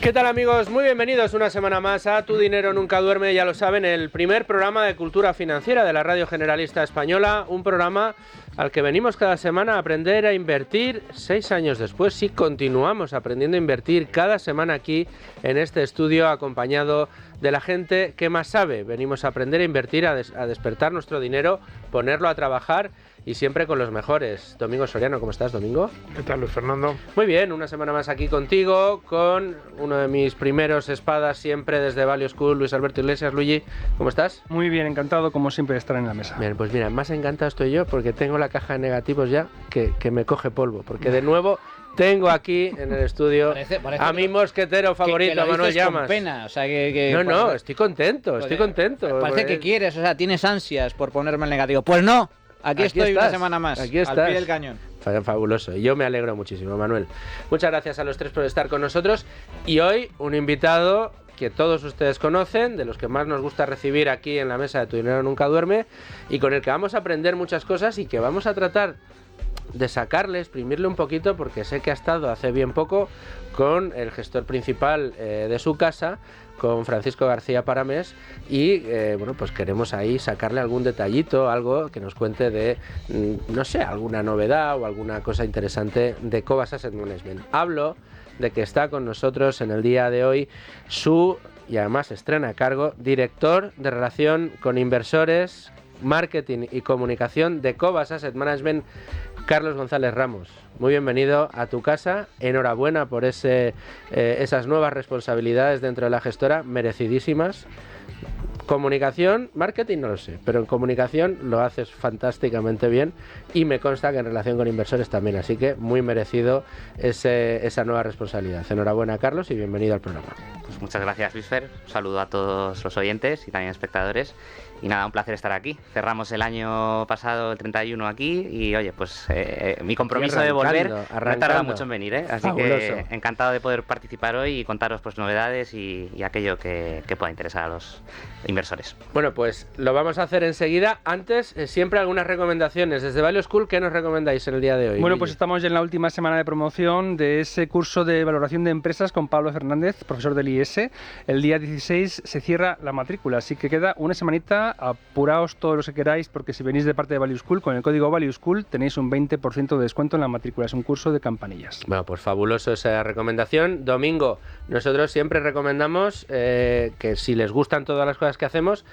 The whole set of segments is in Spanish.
¿Qué tal, amigos? Muy bienvenidos una semana más a Tu Dinero Nunca Duerme, ya lo saben, el primer programa de cultura financiera de la Radio Generalista Española, un programa al que venimos cada semana a aprender a invertir. 6 años después sí continuamos aprendiendo a invertir cada semana aquí en este estudio, acompañado de la gente que más sabe. Venimos a aprender a invertir, a despertar nuestro dinero, ponerlo a trabajar y siempre con los mejores. Domingo Soriano, ¿cómo estás, Domingo? ¿Qué tal, Luis Fernando? Muy bien, una semana más aquí contigo, con uno de mis primeros espadas siempre desde Value School, Luis Alberto Iglesias. Luigi, ¿cómo estás? Muy bien, encantado como siempre de estar en la mesa. Bien, pues mira, más encantado estoy yo porque tengo la caja de negativos ya que me coge polvo, porque de nuevo tengo aquí en el estudio parece a mi mosquetero favorito, a Manuel Llamas. Con pena, o sea No, estoy contento. Parece que quieres, o sea, tienes ansias por ponerme el negativo. Pues no, aquí estoy una semana más, aquí estás. al pie del cañón. Fabuloso, y yo me alegro muchísimo, Manuel. Muchas gracias a los tres por estar con nosotros. Y hoy un invitado que todos ustedes conocen, de los que más nos gusta recibir aquí en la mesa de Tu Dinero Nunca Duerme, y con el que vamos a aprender muchas cosas y que vamos a tratar de sacarle, exprimirle un poquito, porque sé que ha estado hace bien poco con el gestor principal de su casa, con Francisco García Paramés, y bueno, pues queremos ahí sacarle algún detallito, algo que nos cuente de, no sé, alguna novedad o alguna cosa interesante de Cobas Asset Management. Hablo de que está con nosotros en el día de hoy y además estrena a cargo, director de relación con inversores, marketing y comunicación de Cobas Asset Management, Carlos González Ramos. Muy bienvenido a tu casa, enhorabuena por esas nuevas responsabilidades dentro de la gestora, merecidísimas. Comunicación, marketing no lo sé, pero en comunicación lo haces fantásticamente bien y me consta que en relación con inversores también, así que muy merecido esa nueva responsabilidad. Enhorabuena, Carlos, y bienvenido al programa. Pues muchas gracias, Luis Fer. Un saludo a todos los oyentes y también espectadores. Y nada, un placer estar aquí. Cerramos el año pasado, el 31, aquí, y oye, pues mi compromiso de volver no tarda mucho en venir, ¿eh? Así fabuloso. Que encantado de poder participar hoy y contaros pues novedades y aquello que pueda interesar a los inversores. Bueno, pues lo vamos a hacer enseguida. Antes, siempre algunas recomendaciones. Desde Value School, ¿qué nos recomendáis en el día de hoy? Bueno, pues estamos ya en la última semana de promoción de ese curso de valoración de empresas con Pablo Fernández, profesor del IES. El día 16 se cierra la matrícula, así que queda una semanita. Apuraos todos los que queráis, porque si venís de parte de Value School, con el código Value School tenéis un 20% de descuento en la matrícula. Es un curso de campanillas. Bueno, pues fabuloso esa recomendación. Domingo, nosotros siempre recomendamos que si les gustan todas las cosas que hacemos,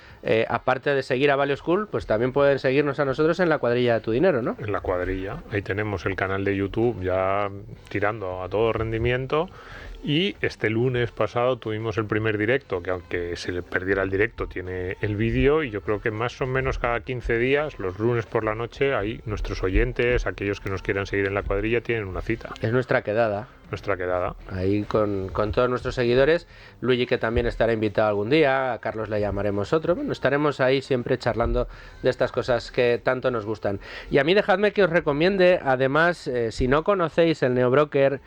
aparte de seguir a Value School, pues también pueden seguirnos a nosotros en la cuadrilla de Tu Dinero, ¿no? En la cuadrilla, ahí tenemos el canal de YouTube ya tirando a todo rendimiento. Y este lunes pasado tuvimos el primer directo, que aunque se le perdiera el directo, tiene el vídeo, y yo creo que más o menos cada 15 días, los lunes por la noche, ahí nuestros oyentes, aquellos que nos quieran seguir en la cuadrilla, tienen una cita. Es nuestra quedada. Ahí con todos nuestros seguidores. Luigi, que también estará invitado algún día, a Carlos le llamaremos otro. Bueno, estaremos ahí siempre charlando de estas cosas que tanto nos gustan. Y a mí dejadme que os recomiende, además, si no conocéis el neobroker,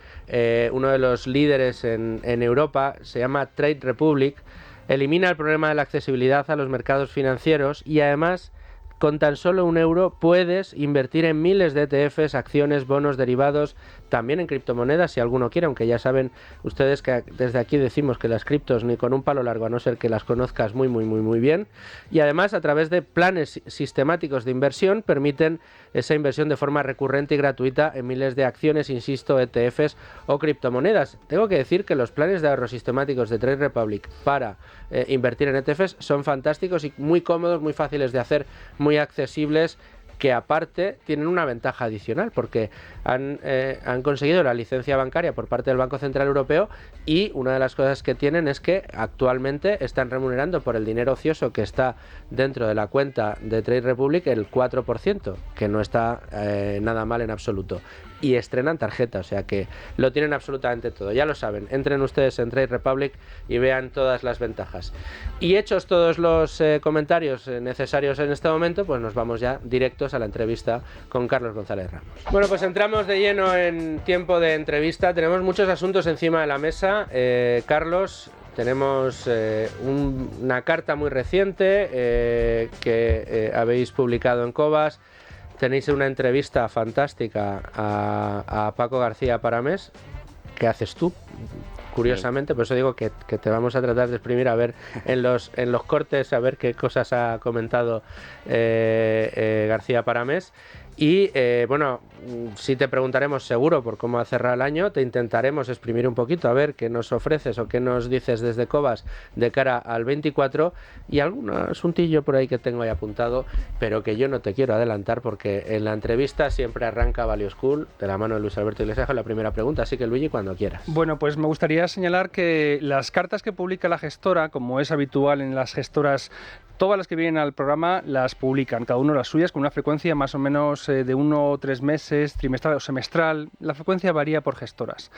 uno de los líderes en Europa, se llama Trade Republic, elimina el problema de la accesibilidad a los mercados financieros y además, con tan solo €1 puedes invertir en miles de ETFs, acciones, bonos, derivados, también en criptomonedas si alguno quiere, aunque ya saben ustedes que desde aquí decimos que las criptos ni con un palo largo, a no ser que las conozcas muy bien. Y además, a través de planes sistemáticos de inversión, permiten esa inversión de forma recurrente y gratuita en miles de acciones, insisto, ETFs o criptomonedas. Tengo que decir que los planes de ahorro sistemáticos de Trade Republic para invertir en ETFs son fantásticos y muy cómodos, muy fáciles de hacer, muy accesibles, que aparte tienen una ventaja adicional porque han conseguido la licencia bancaria por parte del Banco Central Europeo, y una de las cosas que tienen es que actualmente están remunerando por el dinero ocioso que está dentro de la cuenta de Trade Republic el 4%, que no está nada mal en absoluto. Y estrenan tarjeta, o sea que lo tienen absolutamente todo. Ya lo saben, entren ustedes en Trade Republic y vean todas las ventajas. Y hechos todos los comentarios necesarios en este momento, pues nos vamos ya directos a la entrevista con Carlos González Ramos. Bueno, pues entramos de lleno en tiempo de entrevista. Tenemos muchos asuntos encima de la mesa. Carlos, tenemos una carta muy reciente que habéis publicado en Cobas. Tenéis una entrevista fantástica a Paco García Paramés. ¿Qué haces tú? curiosamente, por eso digo que te vamos a tratar de exprimir, a ver en los cortes, a ver qué cosas ha comentado García Paramés. Y bueno, sí te preguntaremos seguro por cómo ha cerrado el año, te intentaremos exprimir un poquito a ver qué nos ofreces o qué nos dices desde Cobas de cara al 24 y algún asuntillo por ahí que tengo ahí apuntado, pero que yo no te quiero adelantar porque en la entrevista siempre arranca Value School de la mano de Luis Alberto Iglesias con la primera pregunta, así que Luigi, cuando quieras. Bueno, pues me gustaría señalar que las cartas que publica la gestora, como es habitual en las gestoras, todas las que vienen al programa las publican, cada uno las suyas, con una frecuencia más o menos de 1 o 3 meses, trimestral o semestral. La frecuencia varía por gestoras.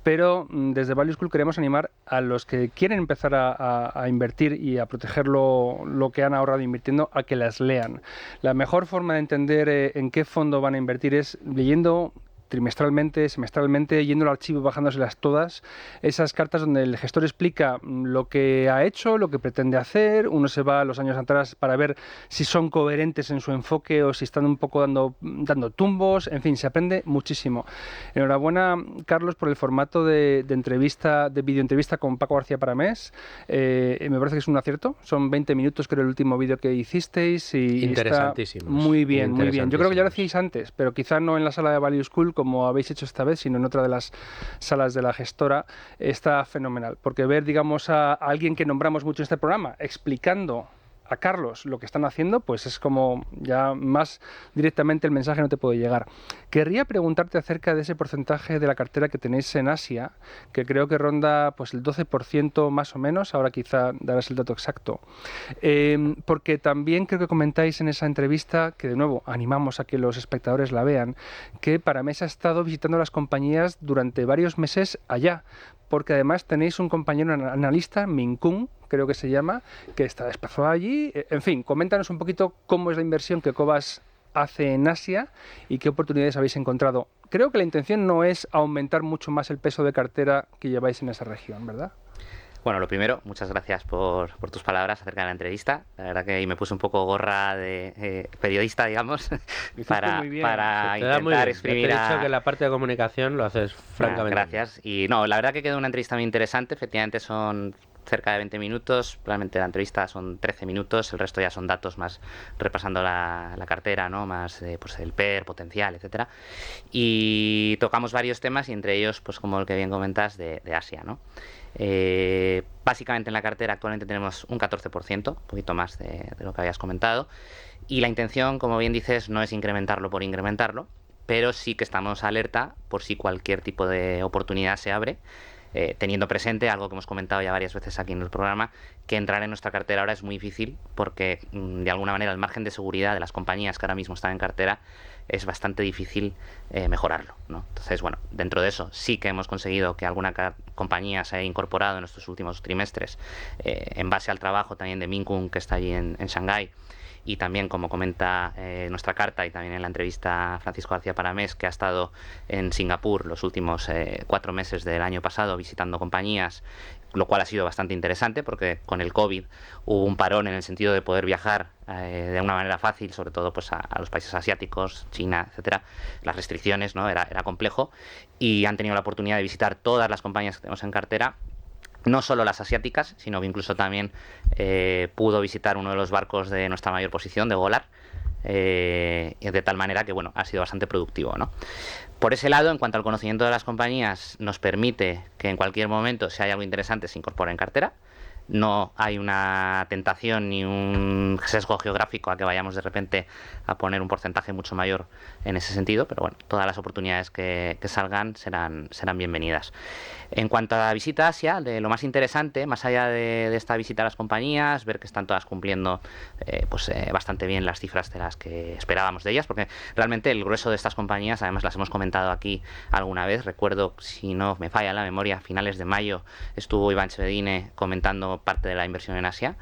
Pero desde Value School queremos animar a los que quieren empezar a invertir y a proteger lo que han ahorrado invirtiendo a que las lean. La mejor forma de entender en qué fondo van a invertir es leyendo trimestralmente, semestralmente, yendo al archivo y bajándoselas todas, esas cartas donde el gestor explica lo que ha hecho, lo que pretende hacer, uno se va a los años atrás para ver si son coherentes en su enfoque o si están un poco dando tumbos, en fin, se aprende muchísimo. Enhorabuena, Carlos, por el formato de entrevista, de videoentrevista con Paco García Paramés, me parece que es un acierto, son 20 minutos creo el último vídeo que hicisteis y interesantísimo. Muy bien, muy bien. Yo creo que ya lo hacíais antes, pero quizá no en la sala de Value School como habéis hecho esta vez, sino en otra de las salas de la gestora. Está fenomenal, porque ver, digamos, a alguien que nombramos mucho en este programa explicando a Carlos lo que están haciendo, pues es como ya más directamente el mensaje no te puede llegar. Querría preguntarte acerca de ese porcentaje de la cartera que tenéis en Asia, que creo que ronda pues el 12% más o menos, ahora quizá darás el dato exacto. Porque también creo que comentáis en esa entrevista, que de nuevo animamos a que los espectadores la vean, que Paramés ha estado visitando las compañías durante varios meses allá, porque además tenéis un compañero analista, Min Kung, creo que se llama, que está desplazado allí. En fin, coméntanos un poquito cómo es la inversión que Cobas hace en Asia y qué oportunidades habéis encontrado. Creo que la intención no es aumentar mucho más el peso de cartera que lleváis en esa región, ¿verdad? Bueno, lo primero, muchas gracias por tus palabras acerca de la entrevista. La verdad que me puse un poco gorra de periodista, digamos, para intentar exprimir. Te he dicho que la parte de comunicación lo haces francamente. Gracias. Y no, la verdad que quedó una entrevista muy interesante. Efectivamente son cerca de 20 minutos, probablemente la entrevista son 13 minutos, el resto ya son datos más repasando la cartera, ¿no? Más pues el PER, potencial, etcétera. Y tocamos varios temas y entre ellos, pues como el que bien comentas, de Asia, ¿no? Básicamente en la cartera actualmente tenemos un 14%, un poquito más de lo que habías comentado, y la intención, como bien dices, no es incrementarlo por incrementarlo, pero sí que estamos alerta por si cualquier tipo de oportunidad se abre, teniendo presente algo que hemos comentado ya varias veces aquí en el programa, que entrar en nuestra cartera ahora es muy difícil porque de alguna manera el margen de seguridad de las compañías que ahora mismo están en cartera es bastante difícil mejorarlo, ¿no? Entonces, bueno, dentro de eso sí que hemos conseguido que alguna compañía se haya incorporado en estos últimos trimestres en base al trabajo también de Min Kung, que está allí en Shanghái, y también, como comenta nuestra carta y también en la entrevista Francisco García Paramés, que ha estado en Singapur los últimos 4 meses del año pasado visitando compañías, lo cual ha sido bastante interesante porque con el COVID hubo un parón en el sentido de poder viajar de una manera fácil, sobre todo pues a los países asiáticos, China, etcétera. Las restricciones, ¿no? Era complejo y han tenido la oportunidad de visitar todas las compañías que tenemos en cartera. No solo las asiáticas, sino que incluso también pudo visitar uno de los barcos de nuestra mayor posición, de Golar, de tal manera que, bueno, ha sido bastante productivo, ¿no? Por ese lado, en cuanto al conocimiento de las compañías, nos permite que en cualquier momento, si hay algo interesante, se incorpore en cartera. No hay una tentación ni un sesgo geográfico a que vayamos de repente a poner un porcentaje mucho mayor en ese sentido, pero bueno, todas las oportunidades que salgan serán bienvenidas. En cuanto a la visita a Asia, de lo más interesante, más allá de esta visita a las compañías, ver que están todas cumpliendo bastante bien las cifras de las que esperábamos de ellas, porque realmente el grueso de estas compañías, además las hemos comentado aquí alguna vez, recuerdo, si no me falla la memoria, a finales de mayo estuvo Iván Chvedine comentando parte de la inversión en Asia.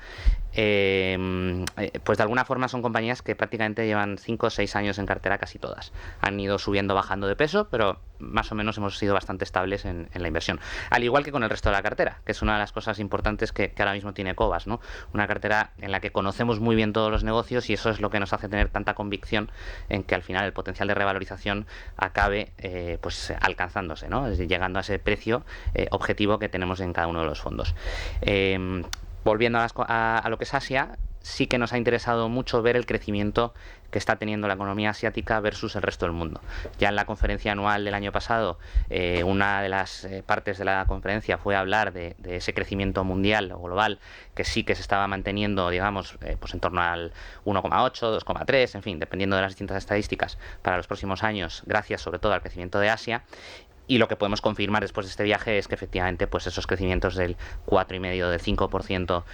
Pues de alguna forma son compañías que prácticamente llevan 5 o 6 años en cartera, casi todas. Han ido subiendo, bajando de peso, pero más o menos hemos sido bastante estables en la inversión. Al igual que con el resto de la cartera, que es una de las cosas importantes que ahora mismo tiene Cobas, ¿no? Una cartera en la que conocemos muy bien todos los negocios y eso es lo que nos hace tener tanta convicción en que al final el potencial de revalorización acabe pues alcanzándose, ¿no? Es decir, llegando a ese precio objetivo que tenemos en cada uno de los fondos. Volviendo a lo que es Asia, sí que nos ha interesado mucho ver el crecimiento que está teniendo la economía asiática versus el resto del mundo. Ya en la conferencia anual del año pasado, una de las partes de la conferencia fue hablar de ese crecimiento mundial o global que sí que se estaba manteniendo, digamos, pues en torno al 1,8, 2,3, en fin, dependiendo de las distintas estadísticas para los próximos años, gracias sobre todo al crecimiento de Asia. Y lo que podemos confirmar después de este viaje es que efectivamente pues esos crecimientos del 4,5, del 5%,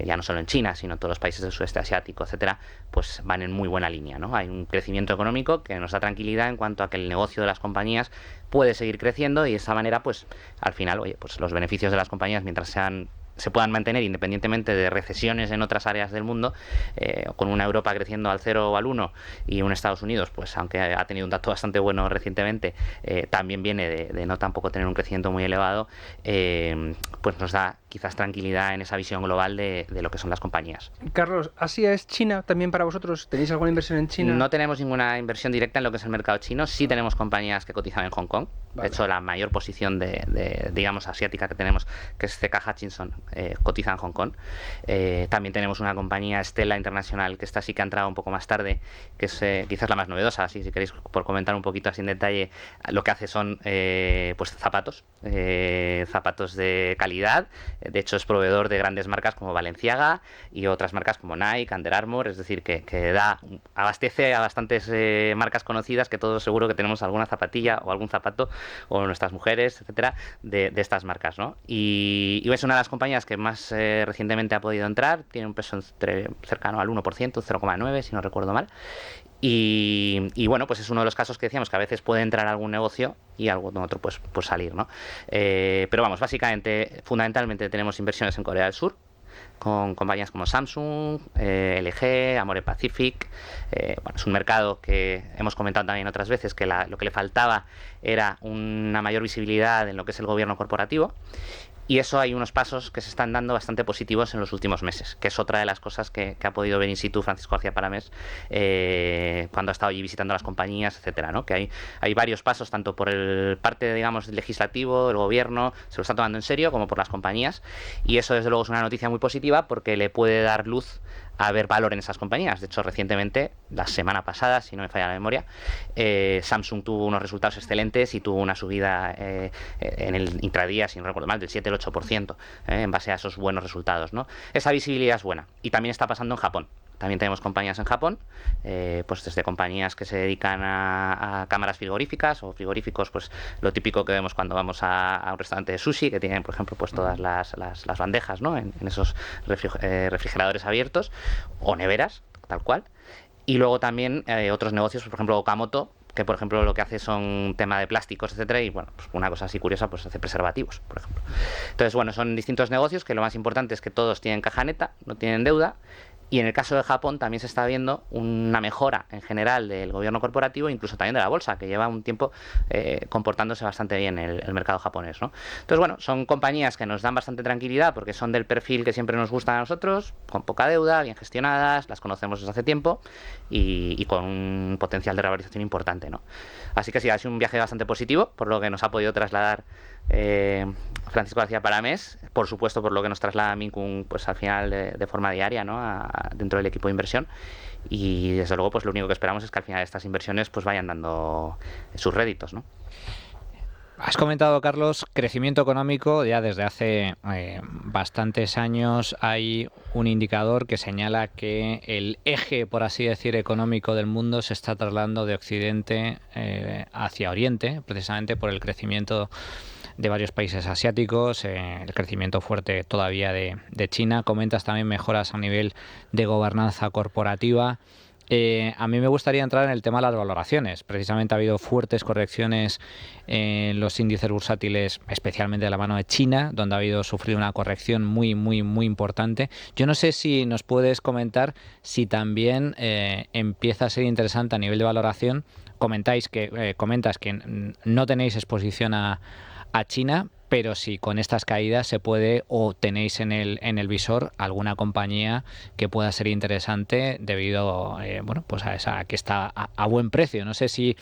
ya no solo en China, sino en todos los países del sudeste asiático, etcétera, pues van en muy buena línea, ¿no? Hay un crecimiento económico que nos da tranquilidad en cuanto a que el negocio de las compañías puede seguir creciendo y de esa manera, pues al final, oye, pues los beneficios de las compañías mientras se puedan mantener independientemente de recesiones en otras áreas del mundo, con una Europa creciendo al 0 o al 1 y un Estados Unidos, pues aunque ha tenido un dato bastante bueno recientemente, también viene de no tampoco tener un crecimiento muy elevado, pues nos da quizás tranquilidad en esa visión global de lo que son las compañías. Carlos, ¿Asia es China también para vosotros? ¿Tenéis alguna inversión en China? No tenemos ninguna inversión directa en lo que es el mercado chino, sí tenemos compañías que cotizan en Hong Kong. Vale. De hecho, la mayor posición digamos, asiática que tenemos, que es CK Hutchinson, cotiza en Hong Kong. También tenemos una compañía Stella Internacional, que esta sí que ha entrado un poco más tarde, que es quizás la más novedosa, así si queréis por comentar un poquito así en detalle, lo que hace son pues zapatos de calidad. De hecho, es proveedor de grandes marcas como Balenciaga y otras marcas como Nike, Under Armour, es decir, que abastece a bastantes marcas conocidas que todos seguro que tenemos alguna zapatilla o algún zapato, o nuestras mujeres, etcétera, de estas marcas, ¿no? Y es una de las compañías que más recientemente ha podido entrar, tiene un peso cercano al 1%, 0,9 si no recuerdo mal. Y bueno, pues es uno de los casos que decíamos que a veces puede entrar algún negocio y algún otro pues salir, ¿no? Pero vamos, fundamentalmente tenemos inversiones en Corea del Sur, con compañías como Samsung, LG, Amore Pacific. Bueno, es un mercado que hemos comentado también otras veces que lo que le faltaba era una mayor visibilidad en lo que es el gobierno corporativo. Y eso hay unos pasos que se están dando bastante positivos en los últimos meses, que es otra de las cosas que ha podido ver in situ Francisco García Paramés cuando ha estado allí visitando las compañías, etcétera, ¿no? Que hay varios pasos, tanto por el parte, digamos, legislativo, el gobierno, se lo está tomando en serio, como por las compañías. Y eso, desde luego, es una noticia muy positiva porque le puede dar luz a ver valor en esas compañías. De hecho, recientemente, la semana pasada, si no me falla la memoria, Samsung tuvo unos resultados excelentes y tuvo una subida en el intradía, si no recuerdo mal, del 7 al 8%, en base a esos buenos resultados, ¿no? Esa visibilidad es buena. Y también está pasando en Japón. También tenemos compañías en Japón, pues desde compañías que se dedican a cámaras frigoríficas o frigoríficos, pues lo típico que vemos cuando vamos a un restaurante de sushi, que tienen, por ejemplo, pues todas las bandejas, ¿no? en esos refrigeradores abiertos, o neveras, tal cual. Y luego también otros negocios, por ejemplo, Okamoto, que por ejemplo lo que hace son tema de plásticos, etcétera, y bueno, pues una cosa así curiosa, pues hace preservativos, por ejemplo. Entonces, bueno, son distintos negocios que lo más importante es que todos tienen caja neta, no tienen deuda. Y en el caso de Japón también se está viendo una mejora en general del gobierno corporativo, incluso también de la bolsa, que lleva un tiempo comportándose bastante bien el mercado japonés, ¿no? Entonces, bueno, son compañías que nos dan bastante tranquilidad porque son del perfil que siempre nos gusta a nosotros, con poca deuda, bien gestionadas, las conocemos desde hace tiempo y con un potencial de revalorización importante, ¿no? Así que sí, ha sido un viaje bastante positivo, por lo que nos ha podido trasladar Francisco García Paramés, por supuesto por lo que nos traslada Minkun, pues al final de forma diaria, ¿no? Dentro del equipo de inversión, y desde luego pues lo único que esperamos es que al final estas inversiones pues vayan dando sus réditos, ¿no? Has comentado, Carlos, crecimiento económico. Ya desde hace bastantes años hay un indicador que señala que el eje, por así decir, económico del mundo se está trasladando de Occidente hacia Oriente, precisamente por el crecimiento de varios países asiáticos, el crecimiento fuerte todavía de China. Comentas también mejoras a nivel de gobernanza corporativa. A mí me gustaría entrar en el tema de las valoraciones. Precisamente ha habido fuertes correcciones en los índices bursátiles, especialmente de la mano de China, donde ha habido sufrido una corrección muy importante. Yo no sé si nos puedes comentar si también empieza a ser interesante a nivel de valoración comentas que no tenéis exposición a China, pero si con estas caídas se puede o tenéis en el visor alguna compañía que pueda ser interesante debido pues a esa que está a buen precio. No sé si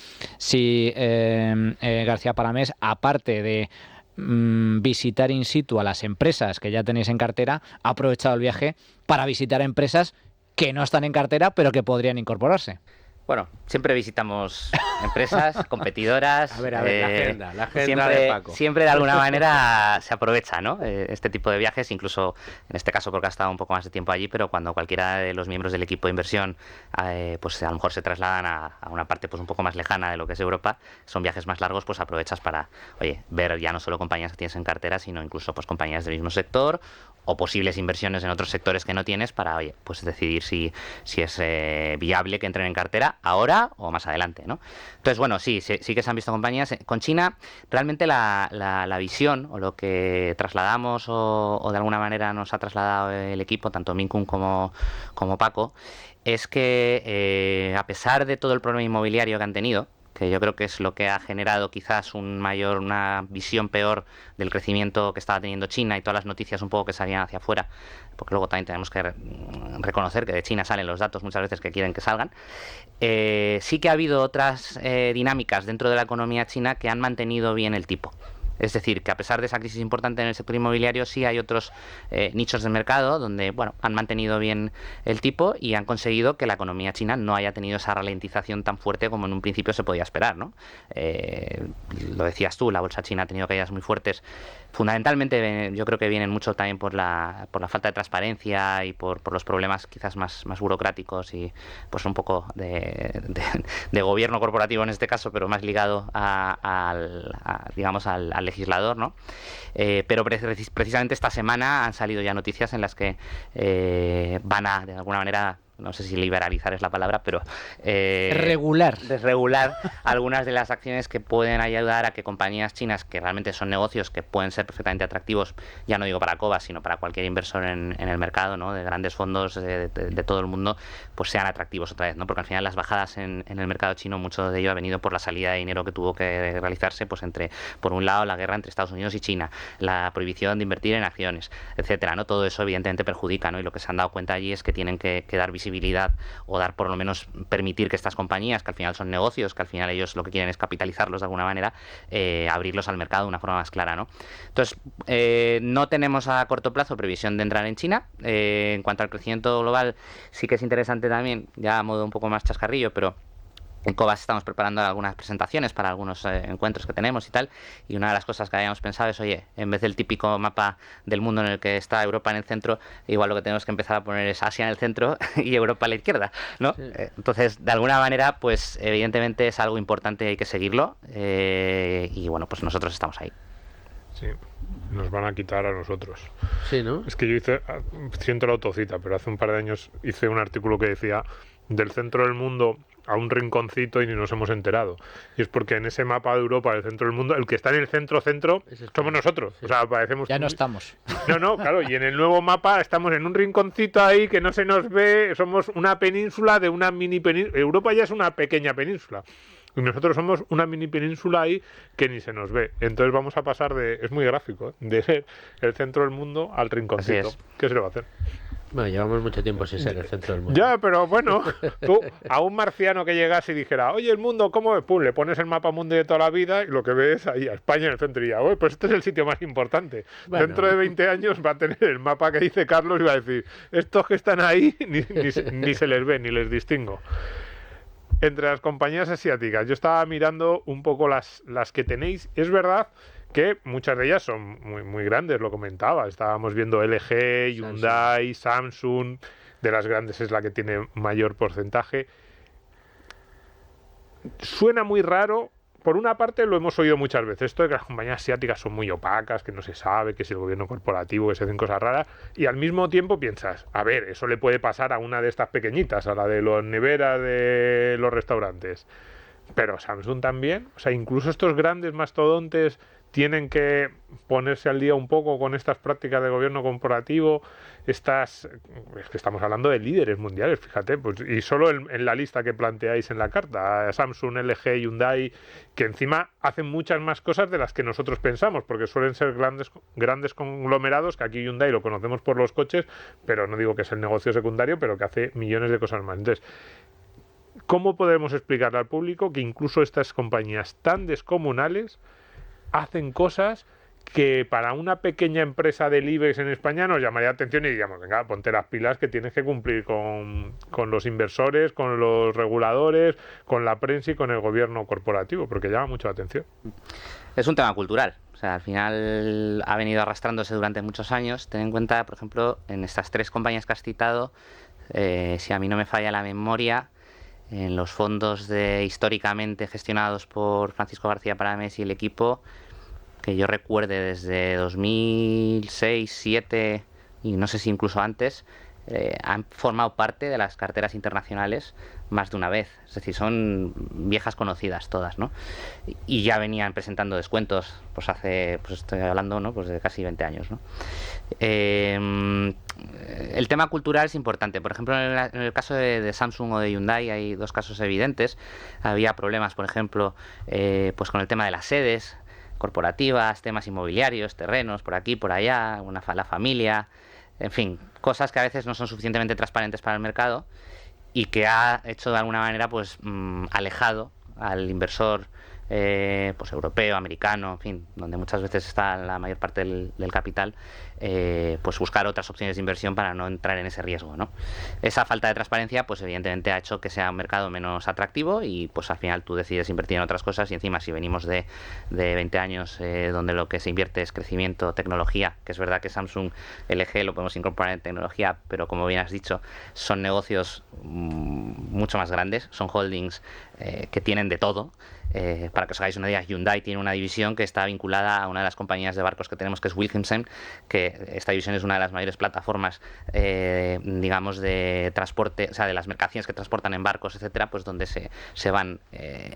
García Palamés, aparte de visitar in situ a las empresas que ya tenéis en cartera, ha aprovechado el viaje para visitar empresas que no están en cartera pero que podrían incorporarse. Bueno, siempre visitamos empresas, competidoras. A ver, la agenda de Paco. Siempre de alguna manera se aprovecha, ¿no? Este tipo de viajes, incluso en este caso porque ha estado un poco más de tiempo allí, pero cuando cualquiera de los miembros del equipo de inversión pues a lo mejor se trasladan a una parte pues un poco más lejana de lo que es Europa, son viajes más largos, pues aprovechas para, ver ya no solo compañías que tienes en cartera, sino incluso pues compañías del mismo sector o posibles inversiones en otros sectores que no tienes para, pues decidir si es viable que entren en cartera ahora o más adelante, ¿no? Entonces, bueno, sí que se han visto compañías. Con China, realmente la visión o lo que trasladamos o de alguna manera nos ha trasladado el equipo, tanto Minkun como Paco, es que a pesar de todo el problema inmobiliario que han tenido, que yo creo que es lo que ha generado quizás una visión peor del crecimiento que estaba teniendo China y todas las noticias un poco que salían hacia afuera, porque luego también tenemos que reconocer que de China salen los datos muchas veces que quieren que salgan. Sí que ha habido otras dinámicas dentro de la economía china que han mantenido bien el tipo. Es decir, que a pesar de esa crisis importante en el sector inmobiliario, sí hay otros nichos de mercado donde, han mantenido bien el tipo y han conseguido que la economía china no haya tenido esa ralentización tan fuerte como en un principio se podía esperar, ¿no? Lo decías tú, la bolsa china ha tenido caídas muy fuertes. Fundamentalmente, yo creo que vienen mucho también por la falta de transparencia y por los problemas quizás más burocráticos y pues un poco de gobierno corporativo en este caso, pero más ligado al legislador, ¿no? Pero precisamente esta semana han salido ya noticias en las que van a, de alguna manera, no sé si liberalizar es la palabra, pero desregular algunas de las acciones que pueden ayudar a que compañías chinas, que realmente son negocios que pueden ser perfectamente atractivos, ya no digo para Cobas, sino para cualquier inversor en el mercado, ¿no? De grandes fondos de todo el mundo, pues sean atractivos otra vez, ¿no? Porque al final las bajadas en el mercado chino, mucho de ello ha venido por la salida de dinero que tuvo que realizarse, pues por un lado, la guerra entre Estados Unidos y China, la prohibición de invertir en acciones, etcétera, ¿no? Todo eso evidentemente perjudica, ¿no? Y lo que se han dado cuenta allí es que tienen que dar visibilidad o dar por lo menos permitir que estas compañías, que al final son negocios, que al final ellos lo que quieren es capitalizarlos de alguna manera, abrirlos al mercado de una forma más clara, ¿no? Entonces, no tenemos a corto plazo previsión de entrar en China. En cuanto al crecimiento global, sí que es interesante también, ya a modo un poco más chascarrillo, pero en Cobas estamos preparando algunas presentaciones para algunos encuentros que tenemos y tal, y una de las cosas que habíamos pensado es, en vez del típico mapa del mundo en el que está Europa en el centro, igual lo que tenemos que empezar a poner es Asia en el centro y Europa a la izquierda, ¿no? Sí. Entonces, de alguna manera, pues evidentemente es algo importante y hay que seguirlo, y bueno, pues nosotros estamos ahí. Sí, nos van a quitar a nosotros. Sí, ¿no? Es que yo siento la autocita, pero hace un par de años hice un artículo que decía del centro del mundo a un rinconcito y ni nos hemos enterado. Y es porque en ese mapa de Europa, del centro del mundo, el que está en el centro somos nosotros. Sí. O sea, parecemos... Ya no estamos. No, claro, y en el nuevo mapa estamos en un rinconcito ahí que no se nos ve, somos una península de una mini península. Europa ya es una pequeña península. Y nosotros somos una mini península ahí que ni se nos ve. Entonces vamos a pasar es muy gráfico, de ser el centro del mundo al rinconcito. ¿Qué se le va a hacer? Bueno, llevamos mucho tiempo sin ser el centro del mundo. Ya, pero bueno, tú a un marciano que llegase y dijera, oye, el mundo, ¿cómo es? Pum, le pones el mapa mundo de toda la vida y lo que ves ahí a España en el centro y ya, oye, pues este es el sitio más importante. Bueno. Dentro de 20 años va a tener el mapa que dice Carlos y va a decir, estos que están ahí ni se les ve, ni les distingo. Entre las compañías asiáticas, yo estaba mirando un poco las que tenéis. Es verdad que muchas de ellas son muy, muy grandes, lo comentaba. Estábamos viendo LG, Hyundai, Samsung. De las grandes es la que tiene mayor porcentaje. Suena muy raro. Por una parte lo hemos oído muchas veces, esto de que las compañías asiáticas son muy opacas, que no se sabe, que es el gobierno corporativo, que se hacen cosas raras, y al mismo tiempo piensas, a ver, eso le puede pasar a una de estas pequeñitas, a la de las neveras de los restaurantes. Pero Samsung también, o sea, incluso estos grandes mastodontes tienen que ponerse al día un poco con estas prácticas de gobierno corporativo. Es que estamos hablando de líderes mundiales, fíjate, pues, y solo en la lista que planteáis en la carta, Samsung, LG, Hyundai, que encima hacen muchas más cosas de las que nosotros pensamos, porque suelen ser grandes conglomerados, que aquí Hyundai lo conocemos por los coches, pero no digo que es el negocio secundario, pero que hace millones de cosas más. Entonces, ¿cómo podemos explicarle al público que incluso estas compañías tan descomunales hacen cosas que para una pequeña empresa del IBEX en España nos llamaría la atención y diríamos, venga, ponte las pilas que tienes que cumplir con los inversores, con los reguladores, con la prensa y con el gobierno corporativo, porque llama mucho la atención? Es un tema cultural. O sea, al final ha venido arrastrándose durante muchos años. Ten en cuenta, por ejemplo, en estas 3 compañías que has citado, si a mí no me falla la memoria, en los fondos históricamente gestionados por Francisco García Paramés y el equipo, que yo recuerde desde 2006, 2007 y no sé si incluso antes, han formado parte de las carteras internacionales más de una vez. Es decir, son viejas conocidas todas, ¿no? Y ya venían presentando descuentos, pues estoy hablando, ¿no?, pues de casi 20 años, ¿no? El tema cultural es importante. Por ejemplo, en el caso de Samsung o de Hyundai hay 2 casos evidentes. Había problemas, por ejemplo, pues con el tema de las sedes corporativas, temas inmobiliarios, terrenos, por aquí, por allá, la familia, en fin, cosas que a veces no son suficientemente transparentes para el mercado y que ha hecho de alguna manera pues alejado al inversor pues europeo, americano, en fin, donde muchas veces está la mayor parte del capital, pues buscar otras opciones de inversión para no entrar en ese riesgo, ¿no? Esa falta de transparencia, pues evidentemente ha hecho que sea un mercado menos atractivo y pues al final tú decides invertir en otras cosas y encima si venimos de 20 años donde lo que se invierte es crecimiento, tecnología, que es verdad que Samsung, LG lo podemos incorporar en tecnología, pero como bien has dicho, son negocios mucho más grandes, son holdings que tienen de todo. Para que os hagáis una idea, Hyundai tiene una división que está vinculada a una de las compañías de barcos que tenemos, que es Wilhelmsen, que esta división es una de las mayores plataformas, digamos, de transporte, o sea, de las mercancías que transportan en barcos, etcétera, pues donde se van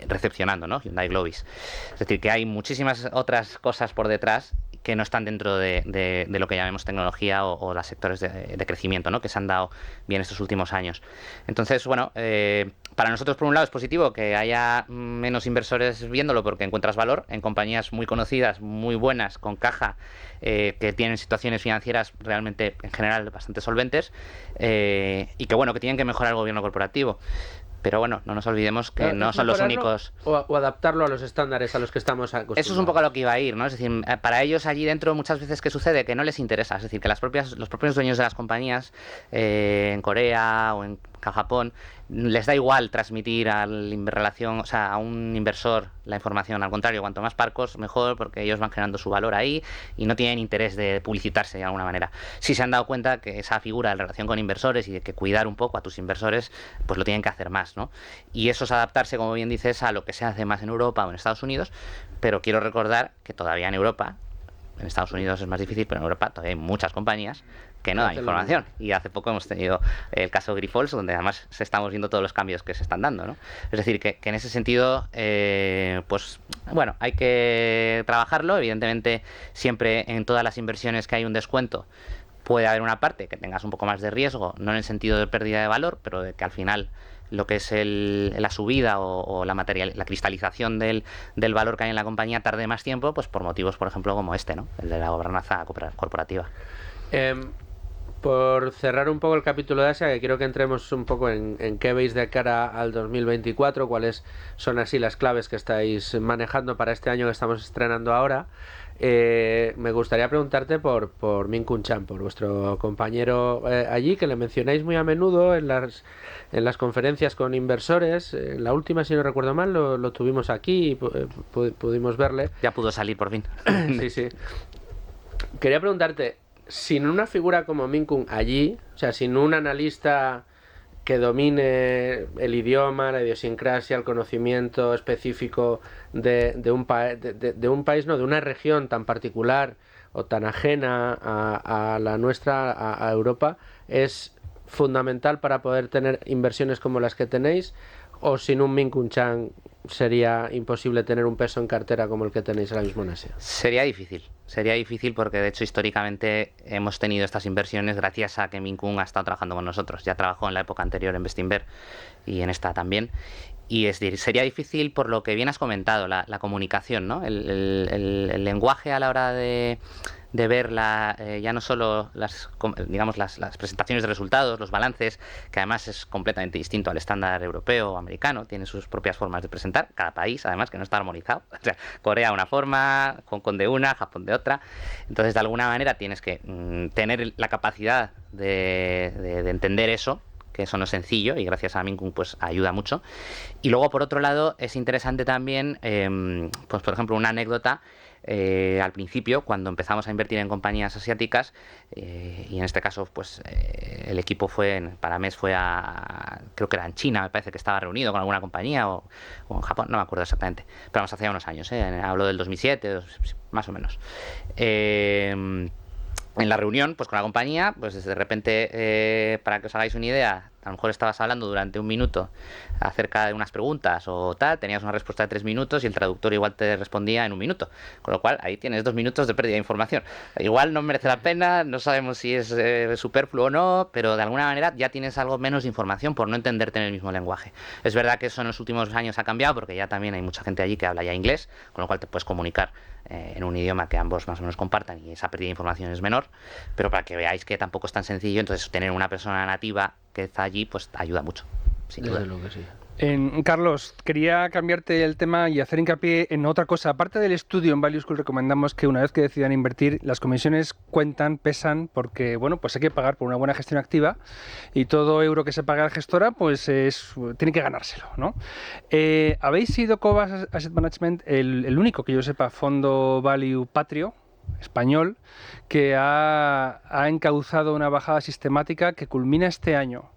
recepcionando, ¿no? Hyundai Globis. Es decir, que hay muchísimas otras cosas por detrás que no están dentro de lo que llamemos tecnología o los sectores de crecimiento, ¿no?, que se han dado bien estos últimos años. Entonces, bueno, para nosotros por un lado es positivo que haya menos inversores viéndolo porque encuentras valor en compañías muy conocidas, muy buenas, con caja, que tienen situaciones financieras realmente en general bastante solventes, y que bueno, que tienen que mejorar el gobierno corporativo. Pero bueno, no nos olvidemos que no son los únicos. O adaptarlo a los estándares a los que estamos acostumbrados. Eso es un poco a lo que iba a ir, ¿no? Es decir, para ellos allí dentro muchas veces ¿qué sucede? Que no les interesa. Es decir, que los propios dueños de las compañías en Corea o en Japón les da igual transmitir a un inversor la información. Al contrario, cuanto más parcos mejor, porque ellos van generando su valor ahí y no tienen interés de publicitarse de alguna manera. Sí se han dado cuenta que esa figura de relación con inversores y de que cuidar un poco a tus inversores, pues lo tienen que hacer más, ¿no? Y eso es adaptarse, como bien dices, a lo que se hace más en Europa o en Estados Unidos, pero quiero recordar que todavía en Europa, en Estados Unidos es más difícil, pero en Europa todavía hay muchas compañías que no dan información. Y hace poco hemos tenido el caso Grifols, donde además estamos viendo todos los cambios que se están dando, ¿no? Es decir, que en ese sentido, pues bueno, hay que trabajarlo. Evidentemente, siempre en todas las inversiones que hay un descuento, puede haber una parte que tengas un poco más de riesgo, no en el sentido de pérdida de valor, pero de que al final lo que es la subida o la cristalización del valor que hay en la compañía tarde más tiempo, pues por motivos, por ejemplo, como este, ¿no?, el de la gobernanza corporativa. Por cerrar un poco el capítulo de Asia, que quiero que entremos un poco en qué veis de cara al 2024, cuáles son así las claves que estáis manejando para este año que estamos estrenando ahora. Me gustaría preguntarte por Min Kun Chan, por vuestro compañero allí, que le mencionáis muy a menudo en las conferencias con inversores. En la última, si no recuerdo mal, lo tuvimos aquí y pudimos verle. Ya pudo salir por fin. Sí, sí. Quería preguntarte, sin una figura como Min Kun allí, o sea, sin un analista que domine el idioma, la idiosincrasia, el conocimiento específico de un país, no, de una región tan particular o tan ajena a la nuestra, a Europa, es fundamental para poder tener inversiones como las que tenéis, o sin un Min Kun Chan sería imposible tener un peso en cartera como el que tenéis ahora mismo en Asia? Sería difícil porque de hecho históricamente hemos tenido estas inversiones gracias a que Min Kung ha estado trabajando con nosotros. Ya trabajó en la época anterior en Bestinver y en esta también. Y es decir, sería difícil por lo que bien has comentado, la comunicación, ¿no? El lenguaje a la hora de ver ya no solo las presentaciones de resultados, los balances, que además es completamente distinto al estándar europeo o americano, tiene sus propias formas de presentar, cada país además que no está armonizado, o sea, Corea una forma, Hong Kong de una, Japón de otra, entonces de alguna manera tienes que tener la capacidad de entender eso, que eso no es sencillo y gracias a Min Kung pues ayuda mucho. Y luego por otro lado es interesante también, pues por ejemplo una anécdota, al principio cuando empezamos a invertir en compañías asiáticas y en este caso pues el equipo Paramés fue creo que era en China, me parece que estaba reunido con alguna compañía o en Japón, no me acuerdo exactamente, pero vamos, hace unos años, hablo del 2007 más o menos. En la reunión, pues con la compañía, pues de repente, para que os hagáis una idea, a lo mejor estabas hablando durante 1 minuto acerca de unas preguntas o tal, tenías una respuesta de 3 minutos y el traductor igual te respondía en 1 minuto. Con lo cual, ahí tienes 2 minutos de pérdida de información. Igual no merece la pena, no sabemos si es superfluo o no, pero de alguna manera ya tienes algo menos de información por no entenderte en el mismo lenguaje. Es verdad que eso en los últimos años ha cambiado porque ya también hay mucha gente allí que habla ya inglés, con lo cual te puedes comunicar en un idioma que ambos más o menos compartan y esa pérdida de información es menor, pero para que veáis que tampoco es tan sencillo, entonces tener una persona nativa que está allí pues ayuda mucho. Desde luego que sí. Carlos, quería cambiarte el tema y hacer hincapié en otra cosa. Aparte del estudio en Value School, recomendamos que una vez que decidan invertir, las comisiones cuentan, pesan, porque bueno, pues hay que pagar por una buena gestión activa y todo euro que se paga a la gestora, pues tiene que ganárselo, ¿no? ¿Habéis sido Cobas Asset Management el único que yo sepa fondo Value Patrio español que ha encauzado una bajada sistemática que culmina este año?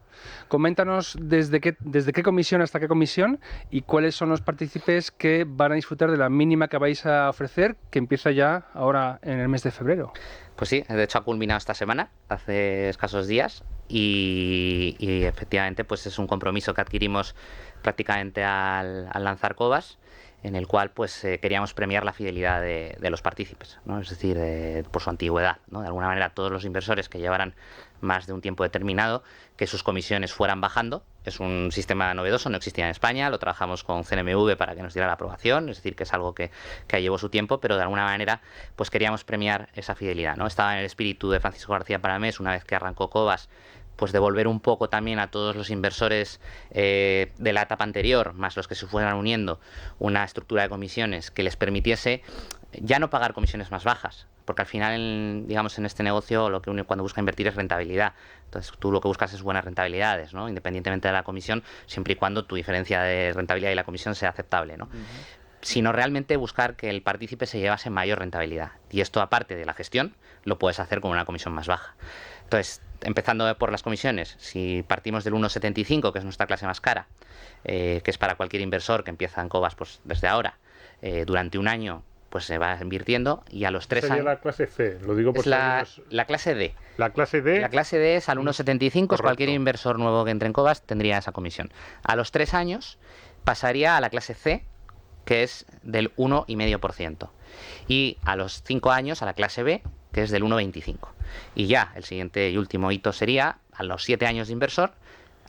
Coméntanos desde qué comisión hasta qué comisión y cuáles son los partícipes que van a disfrutar de la mínima que vais a ofrecer, que empieza ya ahora en el mes de febrero. Pues sí, de hecho ha culminado esta semana, hace escasos días, y efectivamente pues es un compromiso que adquirimos prácticamente al lanzar Cobas, en el cual pues queríamos premiar la fidelidad de los partícipes, ¿no? Es decir, por su antigüedad, ¿no? De alguna manera todos los inversores que llevaran más de un tiempo determinado, que sus comisiones fueran bajando. Es un sistema novedoso, no existía en España, lo trabajamos con CNMV para que nos diera la aprobación, es decir, que es algo que llevó su tiempo, pero de alguna manera pues queríamos premiar esa fidelidad, ¿no? Estaba en el espíritu de Francisco García Paramés, una vez que arrancó Cobas, pues devolver un poco también a todos los inversores de la etapa anterior, más los que se fueran uniendo, una estructura de comisiones que les permitiese ya no pagar comisiones más bajas, porque al final, digamos, en este negocio lo que uno cuando busca invertir es rentabilidad. Entonces tú lo que buscas es buenas rentabilidades, ¿no? Independientemente de la comisión, siempre y cuando tu diferencia de rentabilidad y la comisión sea aceptable, ¿no? Sino realmente buscar que el partícipe se llevase mayor rentabilidad. Y esto, aparte de la gestión, lo puedes hacer con una comisión más baja. Entonces, empezando por las comisiones, si partimos del 1,75, que es nuestra clase más cara, que es para cualquier inversor que empieza en Cobas pues, desde ahora, durante un año pues se va invirtiendo y a los 3 años... Sería la clase C, lo digo por es la clase D. La clase D... La clase D es al 1,75, cualquier inversor nuevo que entre en Cobas tendría esa comisión. A los 3 años pasaría a la clase C, que es del 1,5%. Y a los 5 años a la clase B, que es del 1,25. Y ya el siguiente y último hito sería a los 7 años de inversor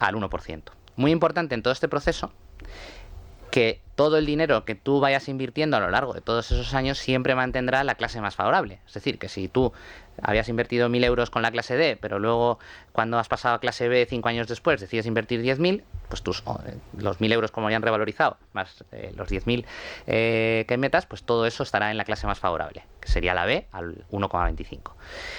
al 1%. Muy importante en todo este proceso que todo el dinero que tú vayas invirtiendo a lo largo de todos esos años siempre mantendrá la clase más favorable. Es decir, que si tú habías invertido 1.000 euros con la clase D, pero luego cuando has pasado a clase B 5 años después decides invertir 10.000, pues los 1.000 euros como ya han revalorizado, más los 10.000 que metas, pues todo eso estará en la clase más favorable, que sería la B al 1,25.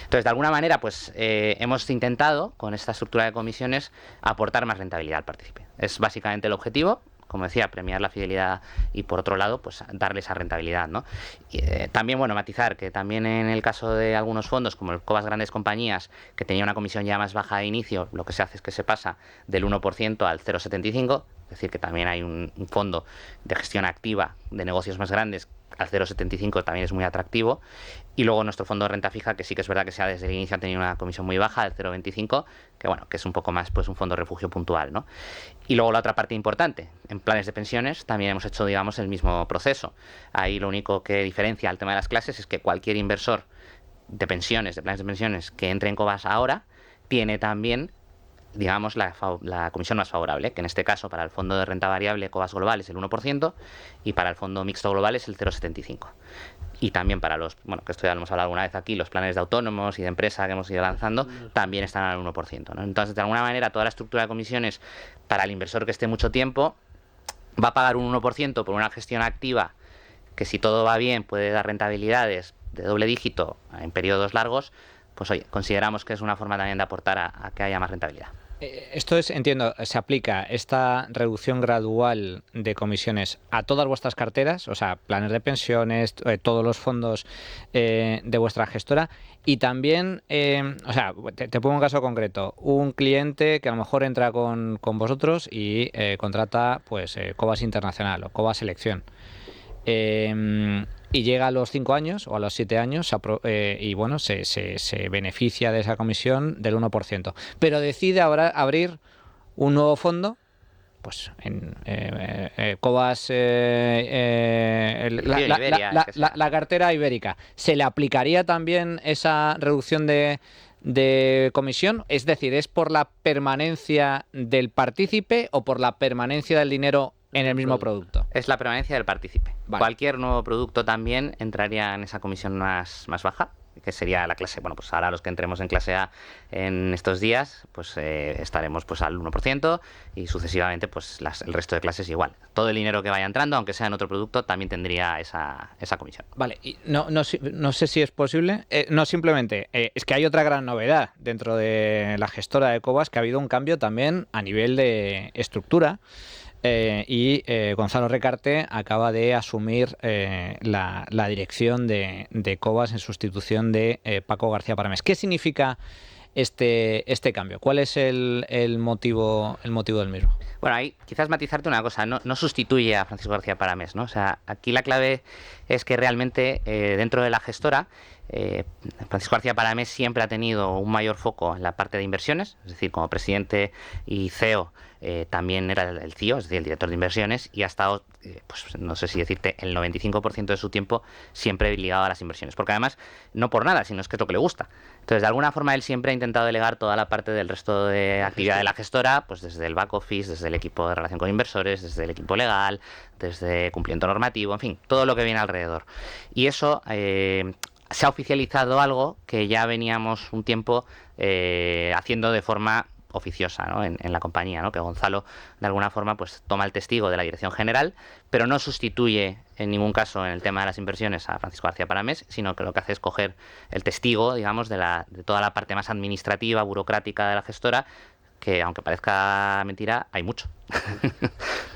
Entonces, de alguna manera, pues hemos intentado, con esta estructura de comisiones, aportar más rentabilidad al partícipe. Es básicamente el objetivo. Como decía, premiar la fidelidad y por otro lado, pues darle esa rentabilidad, ¿no? Y, también, bueno, matizar que también en el caso de algunos fondos, como el Cobas Grandes Compañías, que tenía una comisión ya más baja de inicio, lo que se hace es que se pasa del 1% al 0,75%, es decir, que también hay un fondo de gestión activa de negocios más grandes al 0,75 también es muy atractivo. Y luego nuestro fondo de renta fija, que sí que es verdad que desde el inicio ha tenido una comisión muy baja, del 0,25, que bueno, que es un poco más pues un fondo de refugio puntual, ¿no? Y luego la otra parte importante, en planes de pensiones también hemos hecho, digamos, el mismo proceso. Ahí lo único que diferencia al tema de las clases es que cualquier inversor de pensiones, de planes de pensiones que entre en Cobas ahora, tiene también, digamos, la comisión más favorable, que en este caso para el fondo de renta variable Cobas Global es el 1% y para el fondo mixto global es el 0,75%. Y también para los, bueno, que esto ya lo hemos hablado alguna vez aquí, los planes de autónomos y de empresa que hemos ido lanzando, también están al 1%, ¿no? Entonces, de alguna manera, toda la estructura de comisiones para el inversor que esté mucho tiempo va a pagar un 1% por una gestión activa que, si todo va bien, puede dar rentabilidades de doble dígito en periodos largos. Pues oye, consideramos que es una forma también de aportar a que haya más rentabilidad. Esto es, entiendo, se aplica esta reducción gradual de comisiones a todas vuestras carteras, o sea, planes de pensiones, todos los fondos de vuestra gestora, y también, o sea, te pongo un caso concreto, un cliente que a lo mejor entra con vosotros y contrata pues Cobas Internacional o Cobas Selección. Y llega a los 5 años o a los 7 años y bueno, se beneficia de esa comisión del 1%. Pero decide ahora abrir un nuevo fondo, pues en Cobas, la cartera ibérica. ¿Se le aplicaría también esa reducción de comisión? Es decir, ¿es por la permanencia del partícipe o por la permanencia del dinero en el mismo producto? Es la permanencia del partícipe. Vale. Cualquier nuevo producto también entraría en esa comisión más baja, que sería la clase. Bueno, pues ahora los que entremos en clase A en estos días, pues estaremos pues al 1% y sucesivamente pues el resto de clases igual. Todo el dinero que vaya entrando, aunque sea en otro producto, también tendría esa comisión. Vale, y no sé si es posible. No, simplemente, es que hay otra gran novedad dentro de la gestora de Cobas, que ha habido un cambio también a nivel de estructura. Y Gonzalo Recarte acaba de asumir la dirección de Cobas en sustitución de Paco García Paramés. ¿Qué significa este cambio? ¿Cuál es el motivo del mismo? Bueno, ahí quizás matizarte una cosa, no sustituye a Francisco García Paramés, ¿no? O sea, aquí la clave es que realmente dentro de la gestora Francisco García Paramés siempre ha tenido un mayor foco en la parte de inversiones, es decir, como presidente y CEO también era el CEO, es decir, el director de inversiones, y ha estado, pues no sé si decirte, el 95% de su tiempo siempre ligado a las inversiones, porque además, no por nada, sino es que es lo que le gusta. Entonces, de alguna forma, él siempre ha intentado delegar toda la parte del resto de actividad de la gestora, pues desde el back office, desde el equipo de relación con inversores, desde el equipo legal, desde cumplimiento normativo, en fin, todo lo que viene alrededor. Y eso se ha oficializado algo que ya veníamos un tiempo haciendo de forma oficiosa, ¿no? en la compañía, ¿no? Que Gonzalo de alguna forma pues toma el testigo de la dirección general, pero no sustituye en ningún caso en el tema de las inversiones a Francisco García Paramés, sino que lo que hace es coger el testigo, digamos, de toda la parte más administrativa, burocrática de la gestora, que aunque parezca mentira, hay mucho.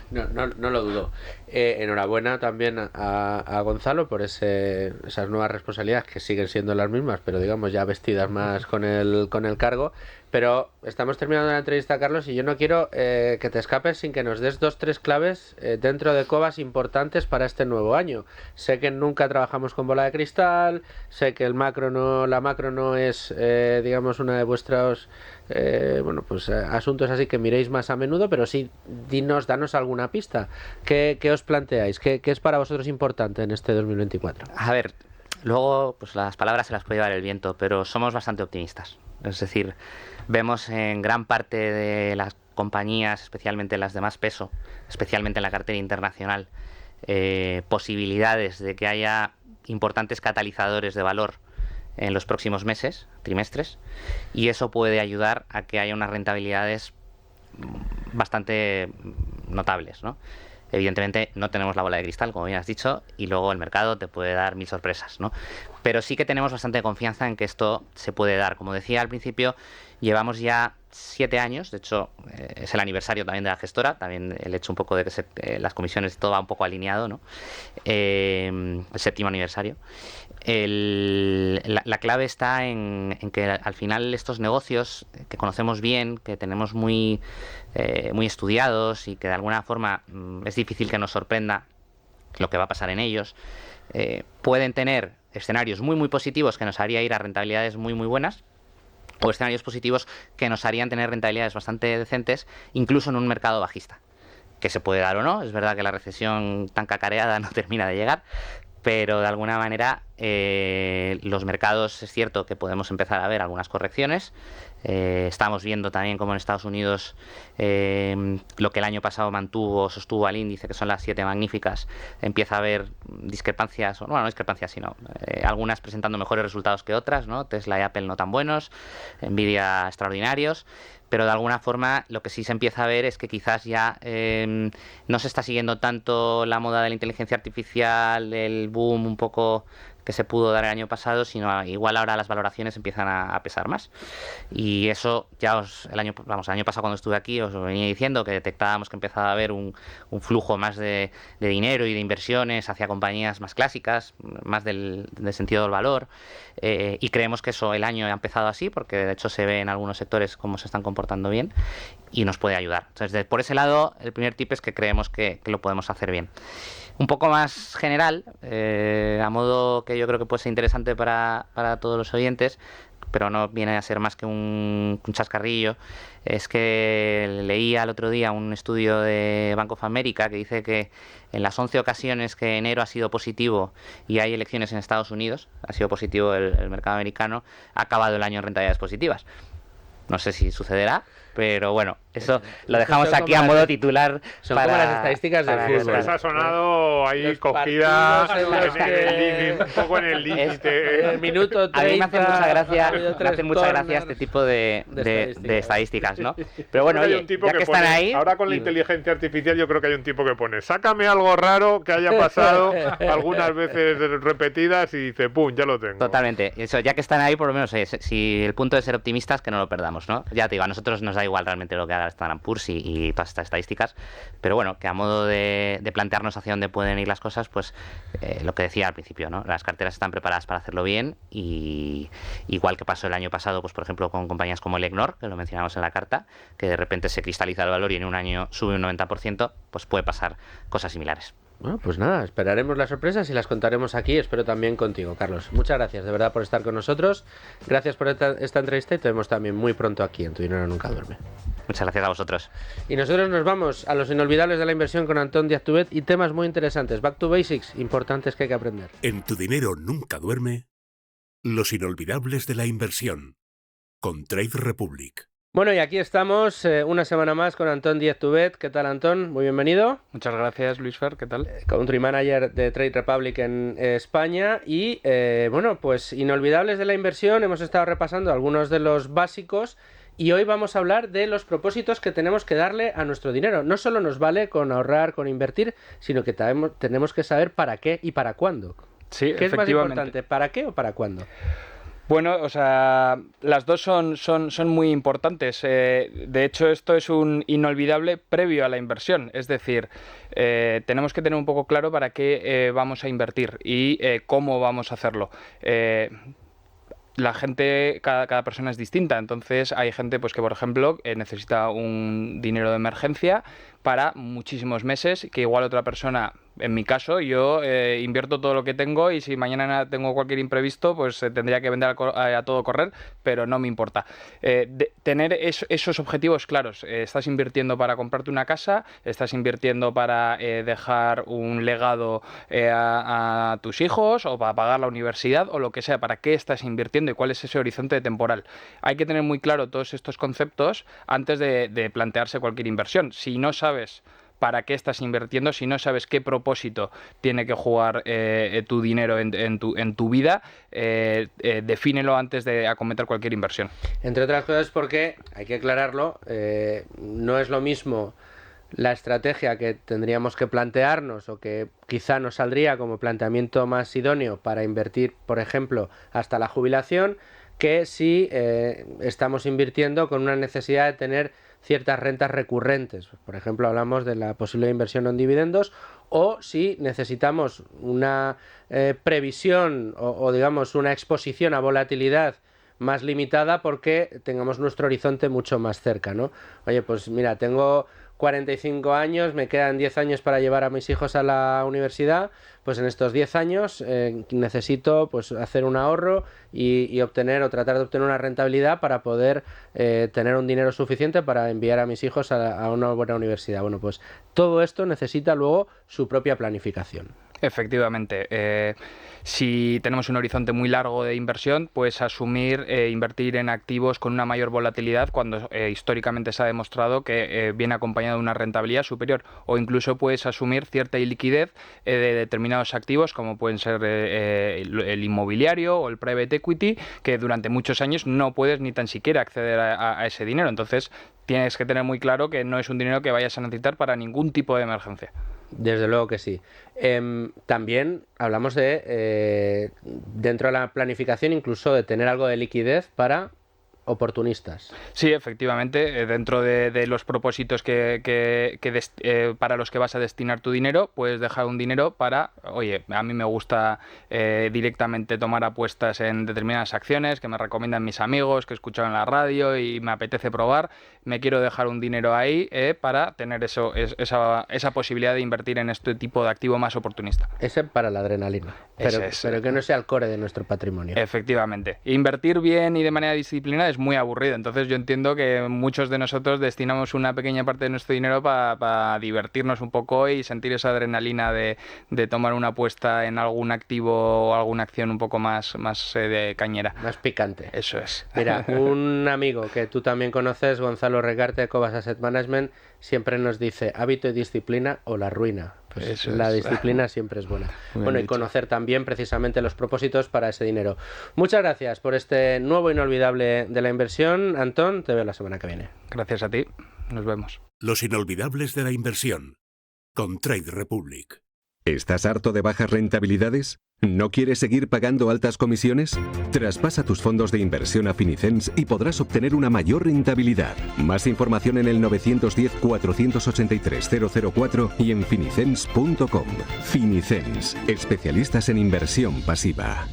No lo dudo. Enhorabuena también a Gonzalo por esas nuevas responsabilidades, que siguen siendo las mismas, pero digamos ya vestidas más con el cargo. Pero estamos terminando la entrevista, Carlos, y yo no quiero que te escapes sin que nos des 2-3 claves dentro de Cobas importantes para este nuevo año. Sé que nunca trabajamos con bola de cristal, sé que la macro no es, digamos, una de vuestros asuntos así que miréis más a menudo, pero sí, danos alguna pista. ¿Qué os planteáis? ¿Qué es para vosotros importante en este 2024? A ver, luego pues las palabras se las puede llevar el viento, pero somos bastante optimistas. Es decir, vemos en gran parte de las compañías, especialmente las de más peso, especialmente en la cartera internacional, posibilidades de que haya importantes catalizadores de valor en los próximos meses, trimestres, y eso puede ayudar a que haya unas rentabilidades bastante notables, ¿no? Evidentemente no tenemos la bola de cristal, como bien has dicho, y luego el mercado te puede dar 1000 sorpresas, ¿no? Pero sí que tenemos bastante confianza en que esto se puede dar. Como decía al principio, llevamos ya 7 años, de hecho es el aniversario también de la gestora, también el hecho un poco de que las comisiones todo va un poco alineado, ¿no? El 7º aniversario. La clave está en que al final estos negocios que conocemos bien, que tenemos muy estudiados y que de alguna forma es difícil que nos sorprenda lo que va a pasar en ellos, pueden tener escenarios muy muy positivos que nos haría ir a rentabilidades muy muy buenas, o escenarios positivos que nos harían tener rentabilidades bastante decentes, incluso en un mercado bajista, que se puede dar o no. Es verdad que la recesión tan cacareada no termina de llegar, pero de alguna manera los mercados, es cierto que podemos empezar a ver algunas correcciones. Estamos viendo también como en Estados Unidos lo que el año pasado sostuvo al índice, que son las 7 magníficas, empieza a haber discrepancias, bueno, no discrepancias, sino algunas presentando mejores resultados que otras, ¿no? Tesla y Apple no tan buenos, Nvidia extraordinarios. Pero de alguna forma lo que sí se empieza a ver es que quizás ya no se está siguiendo tanto la moda de la inteligencia artificial, el boom un poco que se pudo dar el año pasado, sino igual ahora las valoraciones empiezan a pesar más. Y eso ya el año pasado cuando estuve aquí os venía diciendo que detectábamos que empezaba a haber un flujo más de dinero y de inversiones hacia compañías más clásicas, más del sentido del valor, y creemos que eso el año ha empezado así, porque de hecho se ve en algunos sectores cómo se están comportando bien y nos puede ayudar. Entonces, por ese lado, el primer tip es que creemos que lo podemos hacer bien. Un poco más general, a modo que yo creo que puede ser interesante para todos los oyentes, pero no viene a ser más que un chascarrillo, es que leía el otro día un estudio de Bank of America que dice que en las 11 ocasiones que enero ha sido positivo y hay elecciones en Estados Unidos, ha sido positivo el mercado americano, ha acabado el año en rentabilidades positivas. No sé si sucederá, pero bueno, eso lo dejamos aquí a modo titular. Son como las estadísticas del fútbol. Eso ha sonado ahí cogida un poco en el límite. El minuto 30, a mí me hace mucha gracia este tipo de estadísticas, ¿no? Pero bueno, oye, ya que están ahí... Ahora con la inteligencia artificial yo creo que hay un tipo que pone, sácame algo raro que haya pasado algunas veces repetidas y dice, pum, ya lo tengo. Totalmente. Eso, ya que están ahí, por lo menos, si el punto de ser optimistas, que no lo perdamos, ¿no? Ya te digo, a nosotros nos da igual realmente lo que haga Standard & Poor's y todas estas estadísticas, pero bueno, que a modo de plantearnos hacia dónde pueden ir las cosas, pues lo que decía al principio, ¿no? Las carteras están preparadas para hacerlo bien, y igual que pasó el año pasado, pues por ejemplo con compañías como Elecnor, que lo mencionamos en la carta, que de repente se cristaliza el valor y en un año sube un 90%, pues puede pasar cosas similares. Bueno, pues nada, esperaremos las sorpresas y las contaremos aquí, espero también contigo, Carlos. Muchas gracias de verdad por estar con nosotros, gracias por esta entrevista y te vemos también muy pronto aquí en Tu Dinero Nunca Duerme. Muchas gracias a vosotros. Y nosotros nos vamos a los inolvidables de la inversión con Antón Díaz-Tubet y temas muy interesantes, back to basics, importantes que hay que aprender. En Tu Dinero Nunca Duerme, los inolvidables de la inversión, con Trade Republic. Bueno, y aquí estamos una semana más con Antón Díaz-Tubet. ¿Qué tal, Antón? Muy bienvenido. Muchas gracias, Luis Fer. ¿Qué tal? Country Manager de Trade Republic en España. Y bueno, pues inolvidables de la inversión. Hemos estado repasando algunos de los básicos y hoy vamos a hablar de los propósitos que tenemos que darle a nuestro dinero. No solo nos vale con ahorrar, con invertir, sino que tenemos que saber para qué y para cuándo. Sí, ¿Qué es más importante, para qué o para cuándo? Bueno, o sea, las dos son muy importantes. De hecho, esto es un inolvidable previo a la inversión. Es decir, tenemos que tener un poco claro para qué vamos a invertir y cómo vamos a hacerlo. La gente, cada persona es distinta, entonces hay gente pues que, por ejemplo, necesita un dinero de emergencia para muchísimos meses, que igual otra persona, en mi caso, yo invierto todo lo que tengo y si mañana tengo cualquier imprevisto, pues tendría que vender a todo correr, pero no me importa. Tener esos objetivos claros. Estás invirtiendo para comprarte una casa, estás invirtiendo para dejar un legado a tus hijos o para pagar la universidad o lo que sea. ¿Para qué estás invirtiendo y cuál es ese horizonte temporal? Hay que tener muy claro todos estos conceptos antes de plantearse cualquier inversión. Si no sabes para qué estás invirtiendo, si no sabes qué propósito tiene que jugar tu dinero en tu vida, defínelo antes de acometer cualquier inversión. Entre otras cosas porque, hay que aclararlo, no es lo mismo la estrategia que tendríamos que plantearnos o que quizá nos saldría como planteamiento más idóneo para invertir, por ejemplo, hasta la jubilación, que si estamos invirtiendo con una necesidad de tener ciertas rentas recurrentes. Por ejemplo, hablamos de la posible inversión en dividendos, o si necesitamos una previsión o digamos una exposición a volatilidad más limitada porque tengamos nuestro horizonte mucho más cerca, ¿no? Oye, pues mira, tengo 45 años, me quedan 10 años para llevar a mis hijos a la universidad, pues en estos 10 años necesito pues hacer un ahorro y obtener o tratar de obtener una rentabilidad para poder tener un dinero suficiente para enviar a mis hijos a una buena universidad. Bueno, pues todo esto necesita luego su propia planificación. Efectivamente. Si tenemos un horizonte muy largo de inversión, pues asumir invertir en activos con una mayor volatilidad cuando históricamente se ha demostrado que viene acompañado de una rentabilidad superior, o incluso puedes asumir cierta iliquidez de determinados activos como pueden ser el inmobiliario o el private equity, que durante muchos años no puedes ni tan siquiera acceder a ese dinero. Entonces tienes que tener muy claro que no es un dinero que vayas a necesitar para ningún tipo de emergencia. Desde luego que sí. También hablamos de, dentro de la planificación, incluso de tener algo de liquidez para oportunistas. Sí, efectivamente, dentro de los propósitos para los que vas a destinar tu dinero, puedes dejar un dinero para, oye, a mí me gusta directamente tomar apuestas en determinadas acciones que me recomiendan mis amigos, que he escuchado en la radio y me apetece probar, me quiero dejar un dinero ahí para tener esa posibilidad de invertir en este tipo de activo más oportunista. Ese para la adrenalina, pero que no sea el core de nuestro patrimonio. Efectivamente. Invertir bien y de manera disciplinada es muy aburrido, entonces yo entiendo que muchos de nosotros destinamos una pequeña parte de nuestro dinero para divertirnos un poco y sentir esa adrenalina de tomar una apuesta en algún activo o alguna acción un poco más de cañera. Más picante. Eso es. Mira, un amigo que tú también conoces, Gonzalo Regarte de Cobas Asset Management, siempre nos dice hábito y disciplina o la ruina. Pues la disciplina siempre es buena. Bueno, y conocer también precisamente los propósitos para ese dinero. Muchas gracias por este nuevo inolvidable de la inversión. Antón, te veo la semana que viene. Gracias a ti. Nos vemos. Los inolvidables de la inversión con Trade Republic. ¿Estás harto de bajas rentabilidades? ¿No quieres seguir pagando altas comisiones? Traspasa tus fondos de inversión a Finicens y podrás obtener una mayor rentabilidad. Más información en el 910-483-004 y en finicens.com. Finicens, especialistas en inversión pasiva.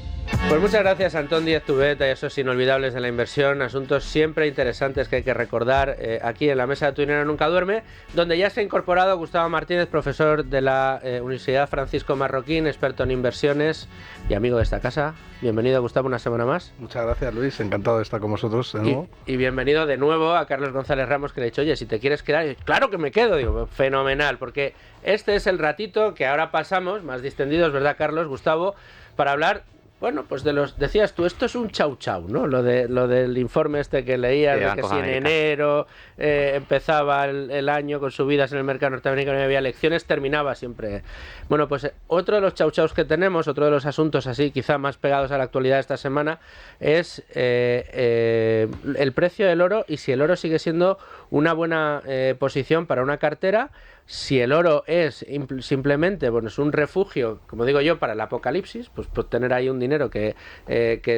Pues muchas gracias, Antón Díez Tubet, y esos inolvidables de la inversión, asuntos siempre interesantes que hay que recordar aquí en la mesa de Tu Dinero Nunca Duerme, donde ya se ha incorporado Gustavo Martínez, profesor de la Universidad Francisco Marroquín, experto en inversiones y amigo de esta casa. Bienvenido, Gustavo, una semana más. Muchas gracias, Luis, encantado de estar con vosotros de nuevo. Y bienvenido de nuevo a Carlos González Ramos, que le he dicho, oye, si te quieres quedar, claro que me quedo, digo, fenomenal, porque este es el ratito que ahora pasamos, más distendidos, ¿verdad, Carlos, Gustavo?, para hablar. Bueno, pues decías tú, esto es un chau chau, ¿no? Lo del informe este que leías, de que si en enero empezaba el año con subidas en el mercado norteamericano y había elecciones, terminaba siempre. Bueno, pues otro de los chau chaus que tenemos, otro de los asuntos así quizá más pegados a la actualidad de esta semana, es el precio del oro y si el oro sigue siendo una buena posición para una cartera. Si el oro es simplemente, bueno, es un refugio, como digo yo, para el apocalipsis, pues tener ahí un dinero que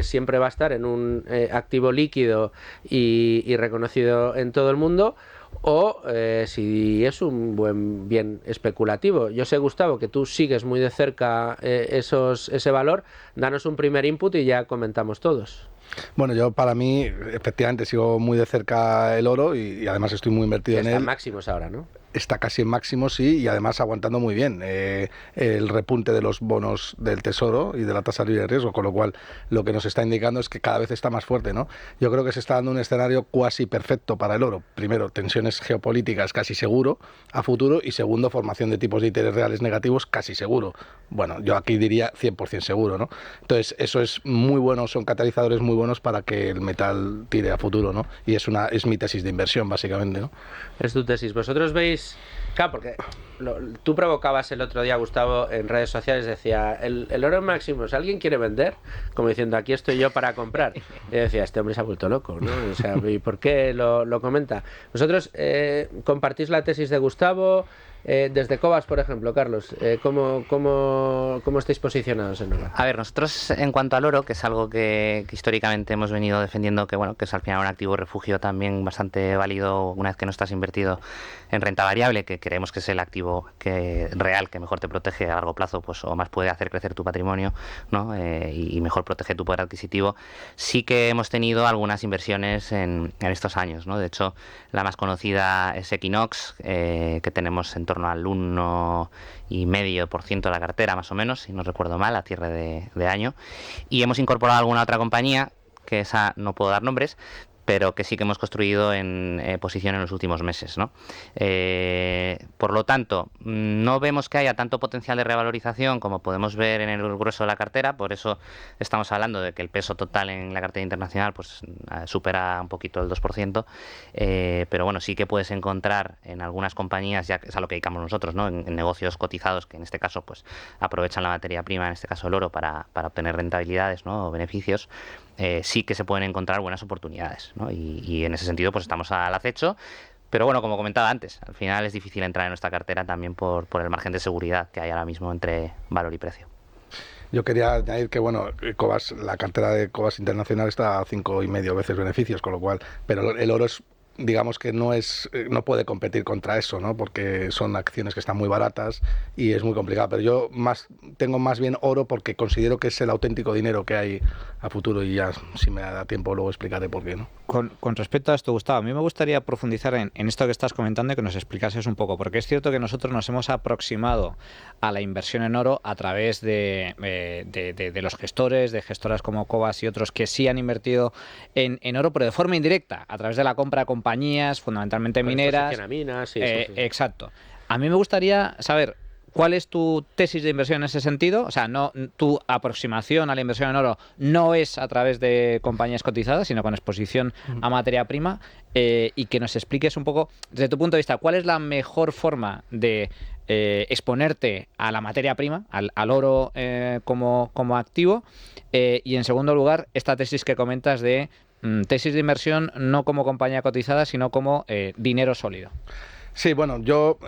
siempre va a estar en un activo líquido y reconocido en todo el mundo, o si es un buen bien especulativo. Yo sé, Gustavo, que tú sigues muy de cerca ese valor. Danos un primer input y ya comentamos todos. Bueno, yo para mí, efectivamente, sigo muy de cerca el oro y además estoy muy invertido en él. Está en máximos ahora, ¿no? Está casi en máximo, sí, y además aguantando muy bien el repunte de los bonos del Tesoro y de la tasa libre de riesgo, con lo cual lo que nos está indicando es que cada vez está más fuerte, ¿no? Yo creo que se está dando un escenario cuasi perfecto para el oro. Primero, tensiones geopolíticas casi seguro a futuro, y segundo, formación de tipos de interés reales negativos casi seguro. Bueno, yo aquí diría 100% seguro, ¿no? Entonces, eso es muy bueno, son catalizadores muy buenos para que el metal tire a futuro, ¿no? Y es mi tesis de inversión, básicamente, ¿no? Es tu tesis. ¿Vosotros veis? Claro, porque tú provocabas el otro día, Gustavo, en redes sociales, decía, el oro en máximos, ¿alguien quiere vender? Como diciendo, aquí estoy yo para comprar. Y decía, este hombre se ha vuelto loco, ¿no? O sea, ¿y por qué lo comenta? ¿Vosotros compartís la tesis de Gustavo? Desde Cobas, por ejemplo, Carlos, ¿cómo estáis posicionados en oro? A ver, nosotros en cuanto al oro, que es algo que históricamente hemos venido defendiendo, que bueno, que es al final un activo refugio también bastante válido una vez que no estás invertido en renta variable, que creemos que es el activo real que mejor te protege a largo plazo, pues o más puede hacer crecer tu patrimonio, ¿no? Y mejor protege tu poder adquisitivo. Sí que hemos tenido algunas inversiones en estos años, ¿no? De hecho, la más conocida es Equinox, que tenemos en torno al 1,5% de la cartera, más o menos, si no recuerdo mal, a cierre de año. Y hemos incorporado alguna otra compañía, que esa no puedo dar nombres, pero que sí que hemos construido en posición en los últimos meses, ¿no? Por lo tanto, no vemos que haya tanto potencial de revalorización como podemos ver en el grueso de la cartera, por eso estamos hablando de que el peso total en la cartera internacional pues supera un poquito el 2%, pero bueno, sí que puedes encontrar en algunas compañías, ya que es a lo que dedicamos nosotros, ¿no? En negocios cotizados, que en este caso pues aprovechan la materia prima, en este caso el oro, para obtener rentabilidades, ¿no? O beneficios. Sí que se pueden encontrar buenas oportunidades, ¿no? Y en ese sentido pues estamos al acecho, pero bueno, como comentaba antes, al final es difícil entrar en nuestra cartera también por el margen de seguridad que hay ahora mismo entre valor y precio. Yo quería añadir que, bueno, Cobas, la cartera de Cobas Internacional está a 5,5 veces beneficios, con lo cual, pero el oro es, digamos que no puede competir contra eso, ¿no? Porque son acciones que están muy baratas y es muy complicado. Pero yo tengo más bien oro porque considero que es el auténtico dinero que hay a futuro, y ya, si me da tiempo, luego explicaré por qué, ¿no? Con respecto a esto, Gustavo, a mí me gustaría profundizar en esto que estás comentando y que nos explicases un poco, porque es cierto que nosotros nos hemos aproximado a la inversión en oro a través de los gestores, de gestoras como Cobas y otros que sí han invertido en oro, pero de forma indirecta, a través de la compra de compañías, fundamentalmente mineras. Exacto. A mí me gustaría saber ¿cuál es tu tesis de inversión en ese sentido? O sea, tu aproximación a la inversión en oro no es a través de compañías cotizadas, sino con exposición a materia prima, y que nos expliques un poco, desde tu punto de vista, cuál es la mejor forma de exponerte a la materia prima, al oro como activo, y en segundo lugar, esta tesis que comentas de tesis de inversión no como compañía cotizada, sino como dinero sólido. Sí, bueno, yo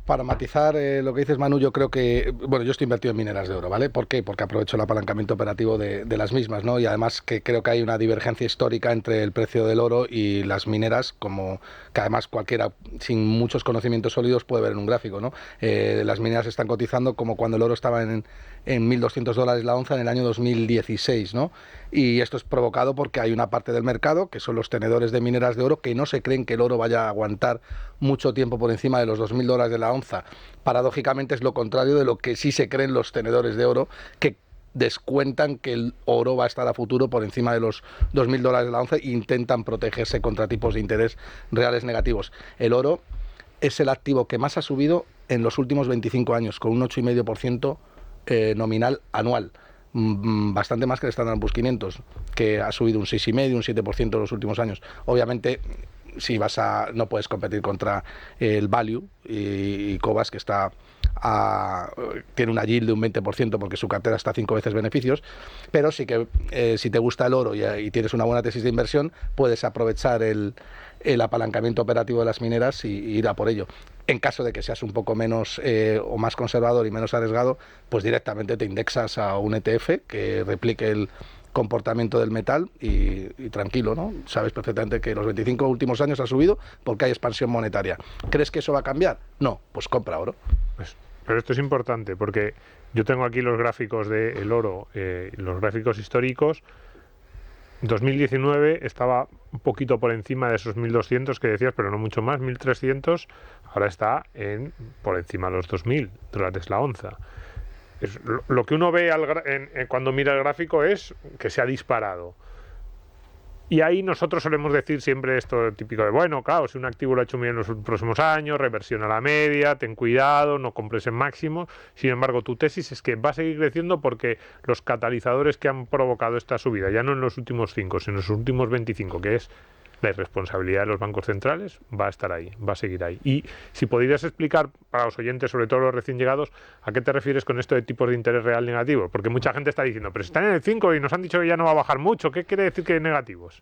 para matizar lo que dices, Manu, yo creo que, bueno, yo estoy invertido en mineras de oro, ¿vale? ¿Por qué? Porque aprovecho el apalancamiento operativo de las mismas, ¿no? Y además que creo que hay una divergencia histórica entre el precio del oro y las mineras, como que además cualquiera sin muchos conocimientos sólidos puede ver en un gráfico, ¿no? Las mineras están cotizando como cuando el oro estaba en $1.200 la onza en el año 2016, ¿no? Y esto es provocado porque hay una parte del mercado, que son los tenedores de mineras de oro, que no se creen que el oro vaya a aguantar mucho tiempo por encima de los $2.000 de la onza. Paradójicamente es lo contrario de lo que sí se creen los tenedores de oro, que descuentan que el oro va a estar a futuro por encima de los $2.000 de la onza e intentan protegerse contra tipos de interés reales negativos. El oro es el activo que más ha subido en los últimos 25 años, con un 8,5% nominal anual. Bastante más que el Standard & Poor's 500, que ha subido un 6,5%, un 7% en los últimos años. Obviamente, si no puedes competir contra el Value y Cobas, que tiene una yield de un 20% porque su cartera está 5 veces beneficios, pero sí que si te gusta el oro y tienes una buena tesis de inversión, puedes aprovechar el apalancamiento operativo de las mineras y ir a por ello. En caso de que seas un poco menos o más conservador y menos arriesgado, pues directamente te indexas a un ETF que replique el comportamiento del metal y tranquilo, ¿no? Sabes perfectamente que los 25 últimos años ha subido porque hay expansión monetaria. ¿Crees que eso va a cambiar? No, pues compra oro. Pero esto es importante porque yo tengo aquí los gráficos del oro, los gráficos históricos. 2019 estaba un poquito por encima de esos 1.200 que decías, pero no mucho más, 1.300. Ahora está por encima de los $2.000 la onza. Lo que uno ve cuando mira el gráfico es que se ha disparado. Y ahí nosotros solemos decir siempre esto típico de, bueno, claro, si un activo lo ha hecho muy bien en los próximos años, reversión a la media, ten cuidado, no compres en máximo. Sin embargo, tu tesis es que va a seguir creciendo porque los catalizadores que han provocado esta subida, ya no en los últimos 5, sino en los últimos 25, que es la irresponsabilidad de los bancos centrales, va a estar ahí, va a seguir ahí. Y si podrías explicar para los oyentes, sobre todo los recién llegados, ¿a qué te refieres con esto de tipos de interés real negativos? Porque mucha gente está diciendo, pero están en el 5 y nos han dicho que ya no va a bajar mucho. ¿Qué quiere decir que negativos?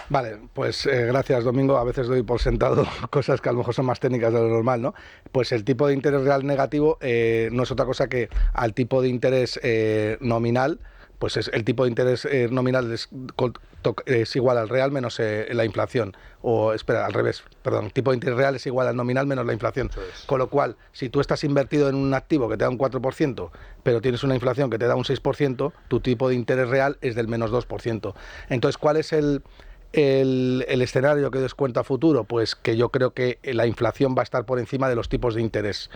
Vale, pues gracias, Domingo. A veces doy por sentado cosas que a lo mejor son más técnicas de lo normal, ¿no? Pues el tipo de interés real negativo no es otra cosa que al tipo de interés nominal, pues es el tipo de interés nominal es igual al real menos la inflación. O, espera, al revés, perdón, el tipo de interés real es igual al nominal menos la inflación. Con lo cual, si tú estás invertido en un activo que te da un 4%, pero tienes una inflación que te da un 6%, tu tipo de interés real es del menos 2%. Entonces, ¿cuál es el escenario que descuenta a futuro? Pues que yo creo que la inflación va a estar por encima de los tipos de interés.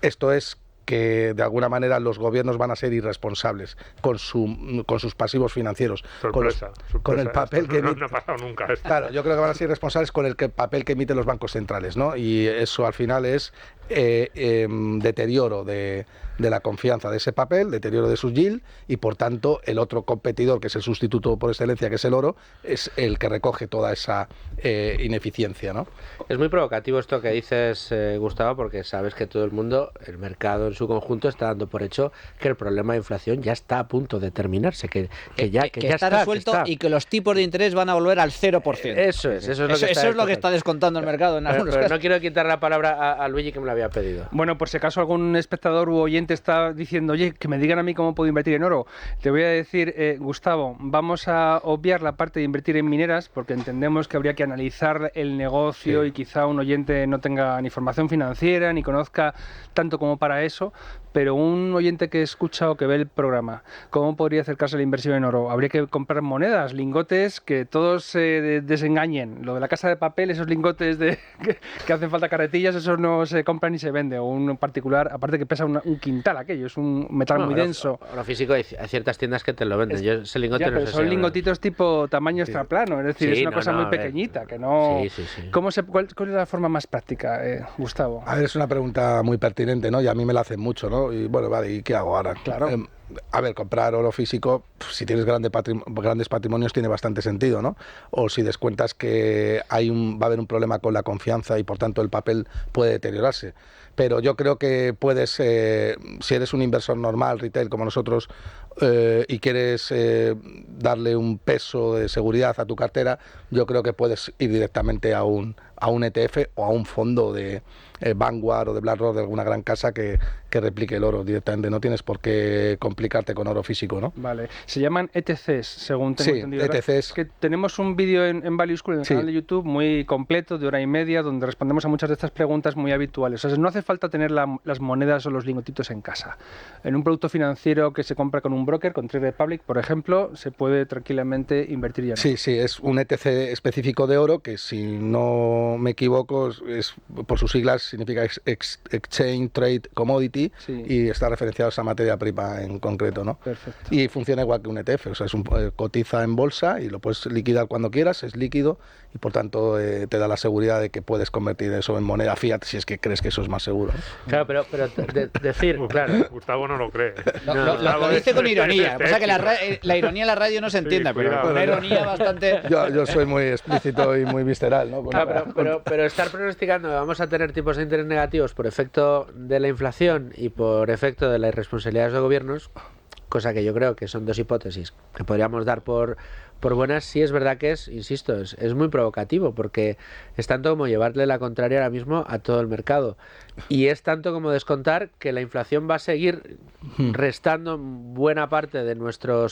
Esto es que de alguna manera los gobiernos van a ser irresponsables con sus pasivos financieros. Sorpresa. Con el papel que no ha pasado nunca esto. Claro, yo creo que van a ser irresponsables con el papel que emiten los bancos centrales, ¿no? Y eso al final es deterioro de la confianza de ese papel, deterioro de su yield, y por tanto el otro competidor, que es el sustituto por excelencia, que es el oro, es el que recoge toda esa ineficiencia, ¿no? Es muy provocativo esto que dices, Gustavo, porque sabes que todo el mundo, el mercado en su conjunto, está dando por hecho que el problema de inflación ya está a punto de terminarse, que ya está resuelto, y que los tipos de interés van a volver al 0%. Eso es lo que está descontando el mercado en algunos pero casos. No quiero quitar la palabra a Luigi, que me lo había pedido. Bueno, por si acaso algún espectador u oyente está diciendo, oye, que me digan a mí cómo puedo invertir en oro, te voy a decir, Gustavo, vamos a obviar la parte de invertir en mineras, porque entendemos que habría que analizar el negocio, y quizá un oyente no tenga ni formación financiera ni conozca tanto como para eso, pero un oyente que escucha o que ve el programa, ¿cómo podría acercarse a la inversión en oro? Habría que comprar monedas, lingotes, que todos se desengañen. Lo de la Casa de Papel, esos lingotes que hacen falta carretillas, esos no se compran ni se vende. O un particular, aparte que pesa un quintal aquello, es un metal muy denso. Oro físico, hay ciertas tiendas que te lo venden. Yo ese lingote no sé son lingotitos tipo tamaño extraplano, es decir, es una cosa muy pequeñita, que no... ¿Cuál es la forma más práctica, Gustavo? A ver, es una pregunta muy pertinente, ¿no? Y a mí me la hacen mucho, ¿no? Y bueno, vale, ¿y qué hago ahora? Claro. A ver, comprar oro físico, si tienes grandes patrimonios, tiene bastante sentido, ¿no? O si descuentas que va a haber un problema con la confianza y por tanto el papel puede deteriorarse. Pero yo creo que puedes, si eres un inversor normal, retail, como nosotros, y quieres darle un peso de seguridad a tu cartera, yo creo que puedes ir directamente a un ETF o a un fondo de Vanguard o de BlackRock, de alguna gran casa que replique el oro directamente. No tienes por qué complicarte con oro físico, ¿no? Vale. Se llaman ETCs, según tengo entendido. ETCs. Que tenemos un vídeo en Value School, en el canal de YouTube, muy completo, de 1:30, donde respondemos a muchas de estas preguntas muy habituales. O sea, no hace falta tener las monedas o los lingotitos en casa. En un producto financiero que se compra con un broker, con Trade Republic, por ejemplo, se puede tranquilamente invertir ya. ¿No? Sí, es un ETC específico de oro, que si no me equivoco, por sus siglas significa Exchange Trade Commodity, y está referenciado a esa materia prima en concreto, ¿no? Perfecto. Y funciona igual que un ETF, o sea, cotiza en bolsa y lo puedes liquidar cuando quieras, es líquido, y por tanto te da la seguridad de que puedes convertir eso en moneda fiat si es que crees que eso es más seguro, ¿no? Claro, pero decir, claro. Gustavo no lo cree. Lo dice con ironía. Lo que pasa es que la ironía en la radio no se entiende, pero una ironía bastante... Yo soy muy explícito y muy visceral, ¿no? Pero estar pronosticando que vamos a tener tipos de interés negativos por efecto de la inflación y por efecto de las irresponsabilidades de gobiernos, cosa que yo creo que son dos hipótesis que podríamos dar por buenas, sí es verdad que insisto, es muy provocativo, porque es tanto como llevarle la contraria ahora mismo a todo el mercado, y es tanto como descontar que la inflación va a seguir restando buena parte de nuestro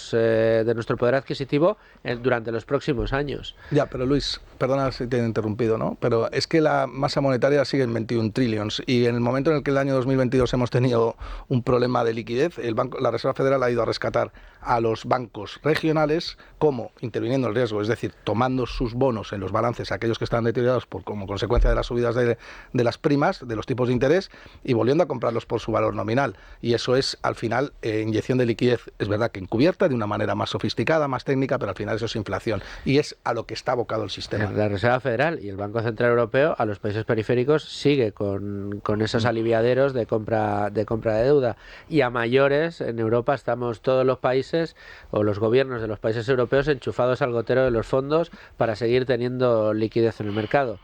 poder adquisitivo durante los próximos años. Ya, pero Luis, perdona si te he interrumpido, ¿no? Pero es que la masa monetaria sigue en 21 trillions, y en el momento en el que el año 2022 hemos tenido un problema de liquidez, la Reserva Federal ha ido a rescatar a los bancos regionales, como interviniendo el riesgo, es decir, tomando sus bonos en los balances, aquellos que están deteriorados como consecuencia de las subidas de las primas, de los tipos de interés, y volviendo a comprarlos por su valor nominal. Y eso es, al final, inyección de liquidez, es verdad que encubierta, de una manera más sofisticada, más técnica, pero al final eso es inflación. Y es a lo que está abocado el sistema. La Reserva Federal y el Banco Central Europeo, a los países periféricos, sigue con esos aliviaderos de compra de deuda. Y a mayores, en Europa estamos todos los países, o los gobiernos de los países europeos, enchufados al gotero de los fondos para seguir teniendo liquidez en el mercado.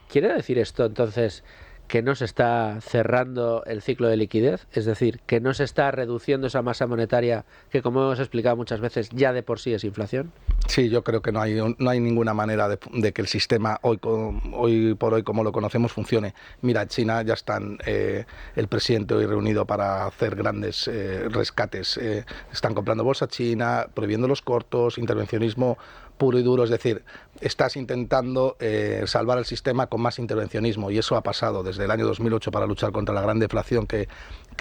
¿Quiere decir esto entonces que no se está cerrando el ciclo de liquidez, es decir, que no se está reduciendo esa masa monetaria que, como hemos explicado muchas veces, ya de por sí es inflación? Sí, yo creo que no hay ninguna manera de que el sistema hoy por hoy, como lo conocemos, funcione. Mira, China ya están el presidente hoy reunido para hacer grandes rescates. Están comprando bolsa china, prohibiendo los cortos, intervencionismo puro y duro, es decir, estás intentando salvar el sistema con más intervencionismo, y eso ha pasado desde el año 2008 para luchar contra la gran deflación que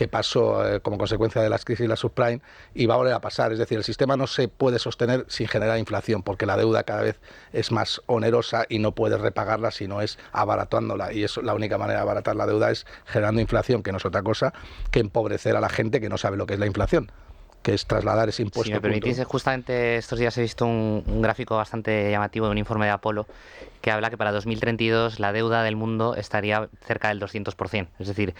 pasó como consecuencia de las crisis y la subprime, y va a volver a pasar. Es decir, el sistema no se puede sostener sin generar inflación, porque la deuda cada vez es más onerosa y no puedes repagarla si no es abaratándola, y eso, la única manera de abaratar la deuda es generando inflación, que no es otra cosa que empobrecer a la gente que no sabe lo que es la inflación, que es trasladar ese impuesto. Si me permitís, justamente estos días he visto un gráfico bastante llamativo de un informe de Apolo que habla que para 2032 la deuda del mundo estaría cerca del 200%. Es decir,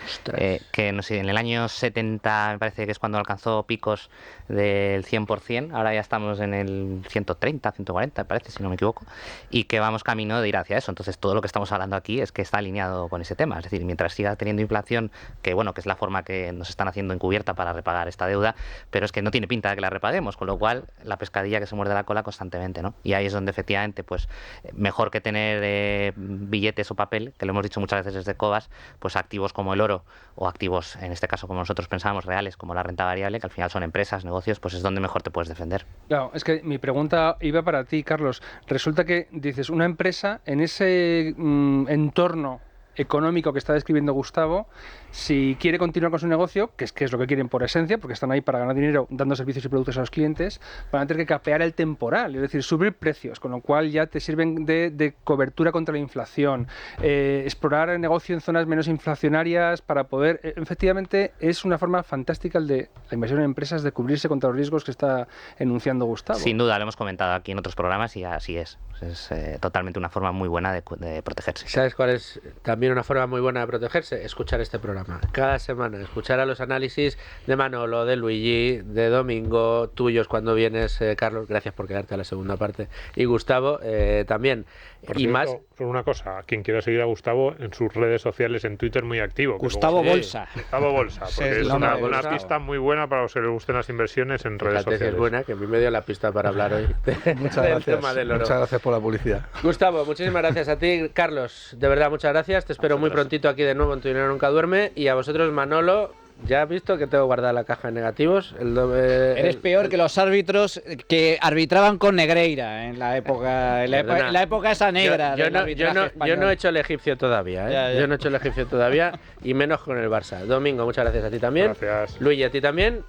que no sé, en el año 70 me parece que es cuando alcanzó picos del 100%, ahora ya estamos en el 130, 140 me parece, si no me equivoco, y que vamos camino de ir hacia eso. Entonces todo lo que estamos hablando aquí es que está alineado con ese tema. Es decir, mientras siga teniendo inflación, que bueno, que es la forma que nos están haciendo encubierta para repagar esta deuda, pero es que no tiene pinta de que la repaguemos, con lo cual la pescadilla que se muerde la cola constantemente, ¿no? Y ahí es donde efectivamente, pues mejor que tener billetes o papel, que lo hemos dicho muchas veces desde Cobas, pues activos como el oro, o activos, en este caso como nosotros pensábamos, reales, como la renta variable, que al final son empresas, negocios, pues es donde mejor te puedes defender. Claro, es que mi pregunta iba para ti, Carlos. Resulta que dices, una empresa en ese entorno económico que está describiendo Gustavo, si quiere continuar con su negocio, que es lo que quieren por esencia, porque están ahí para ganar dinero dando servicios y productos a los clientes, van a tener que capear el temporal, es decir, subir precios, con lo cual ya te sirven de cobertura contra la inflación, explorar el negocio en zonas menos inflacionarias para poder, efectivamente, es una forma fantástica el de la inversión en empresas de cubrirse contra los riesgos que está enunciando Gustavo. Sin duda, lo hemos comentado aquí en otros programas y así es. Es totalmente una forma muy buena de protegerse. ¿Sabes cuál es también una forma muy buena de protegerse? Escuchar este programa. Cada semana, escuchar a los análisis de Manolo, de Luigi, de Domingo, tuyos cuando vienes, Carlos, gracias por quedarte a la segunda parte, y Gustavo también. Por y cierto, más. Solo una cosa, quien quiera seguir a Gustavo en sus redes sociales, en Twitter, muy activo. Gustavo Bolsa. Gustavo Bolsa, porque es una pista muy buena para los que les gusten las inversiones en redes sociales. Que es buena, que a mí me dio la pista para hablar hoy del tema del oro. Muchas gracias por la publicidad. Gustavo, muchísimas gracias a ti. Carlos, de verdad, muchas gracias. Te espero muy prontito aquí de nuevo en Tu Dinero Nunca Duerme. Y a vosotros, Manolo, ya has visto que tengo guardada la caja de negativos. Eres peor que los árbitros que arbitraban con Negreira en la época, la época esa negra. Yo no he hecho el egipcio todavía, ¿eh? Ya. Yo no he hecho el egipcio todavía, y menos con el Barça. Domingo, muchas gracias a ti también. Gracias. Luis, a ti también,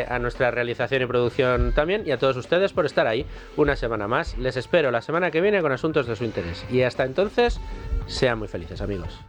a nuestra realización y producción también, y a todos ustedes por estar ahí una semana más. Les espero la semana que viene con asuntos de su interés. Y hasta entonces, sean muy felices, amigos.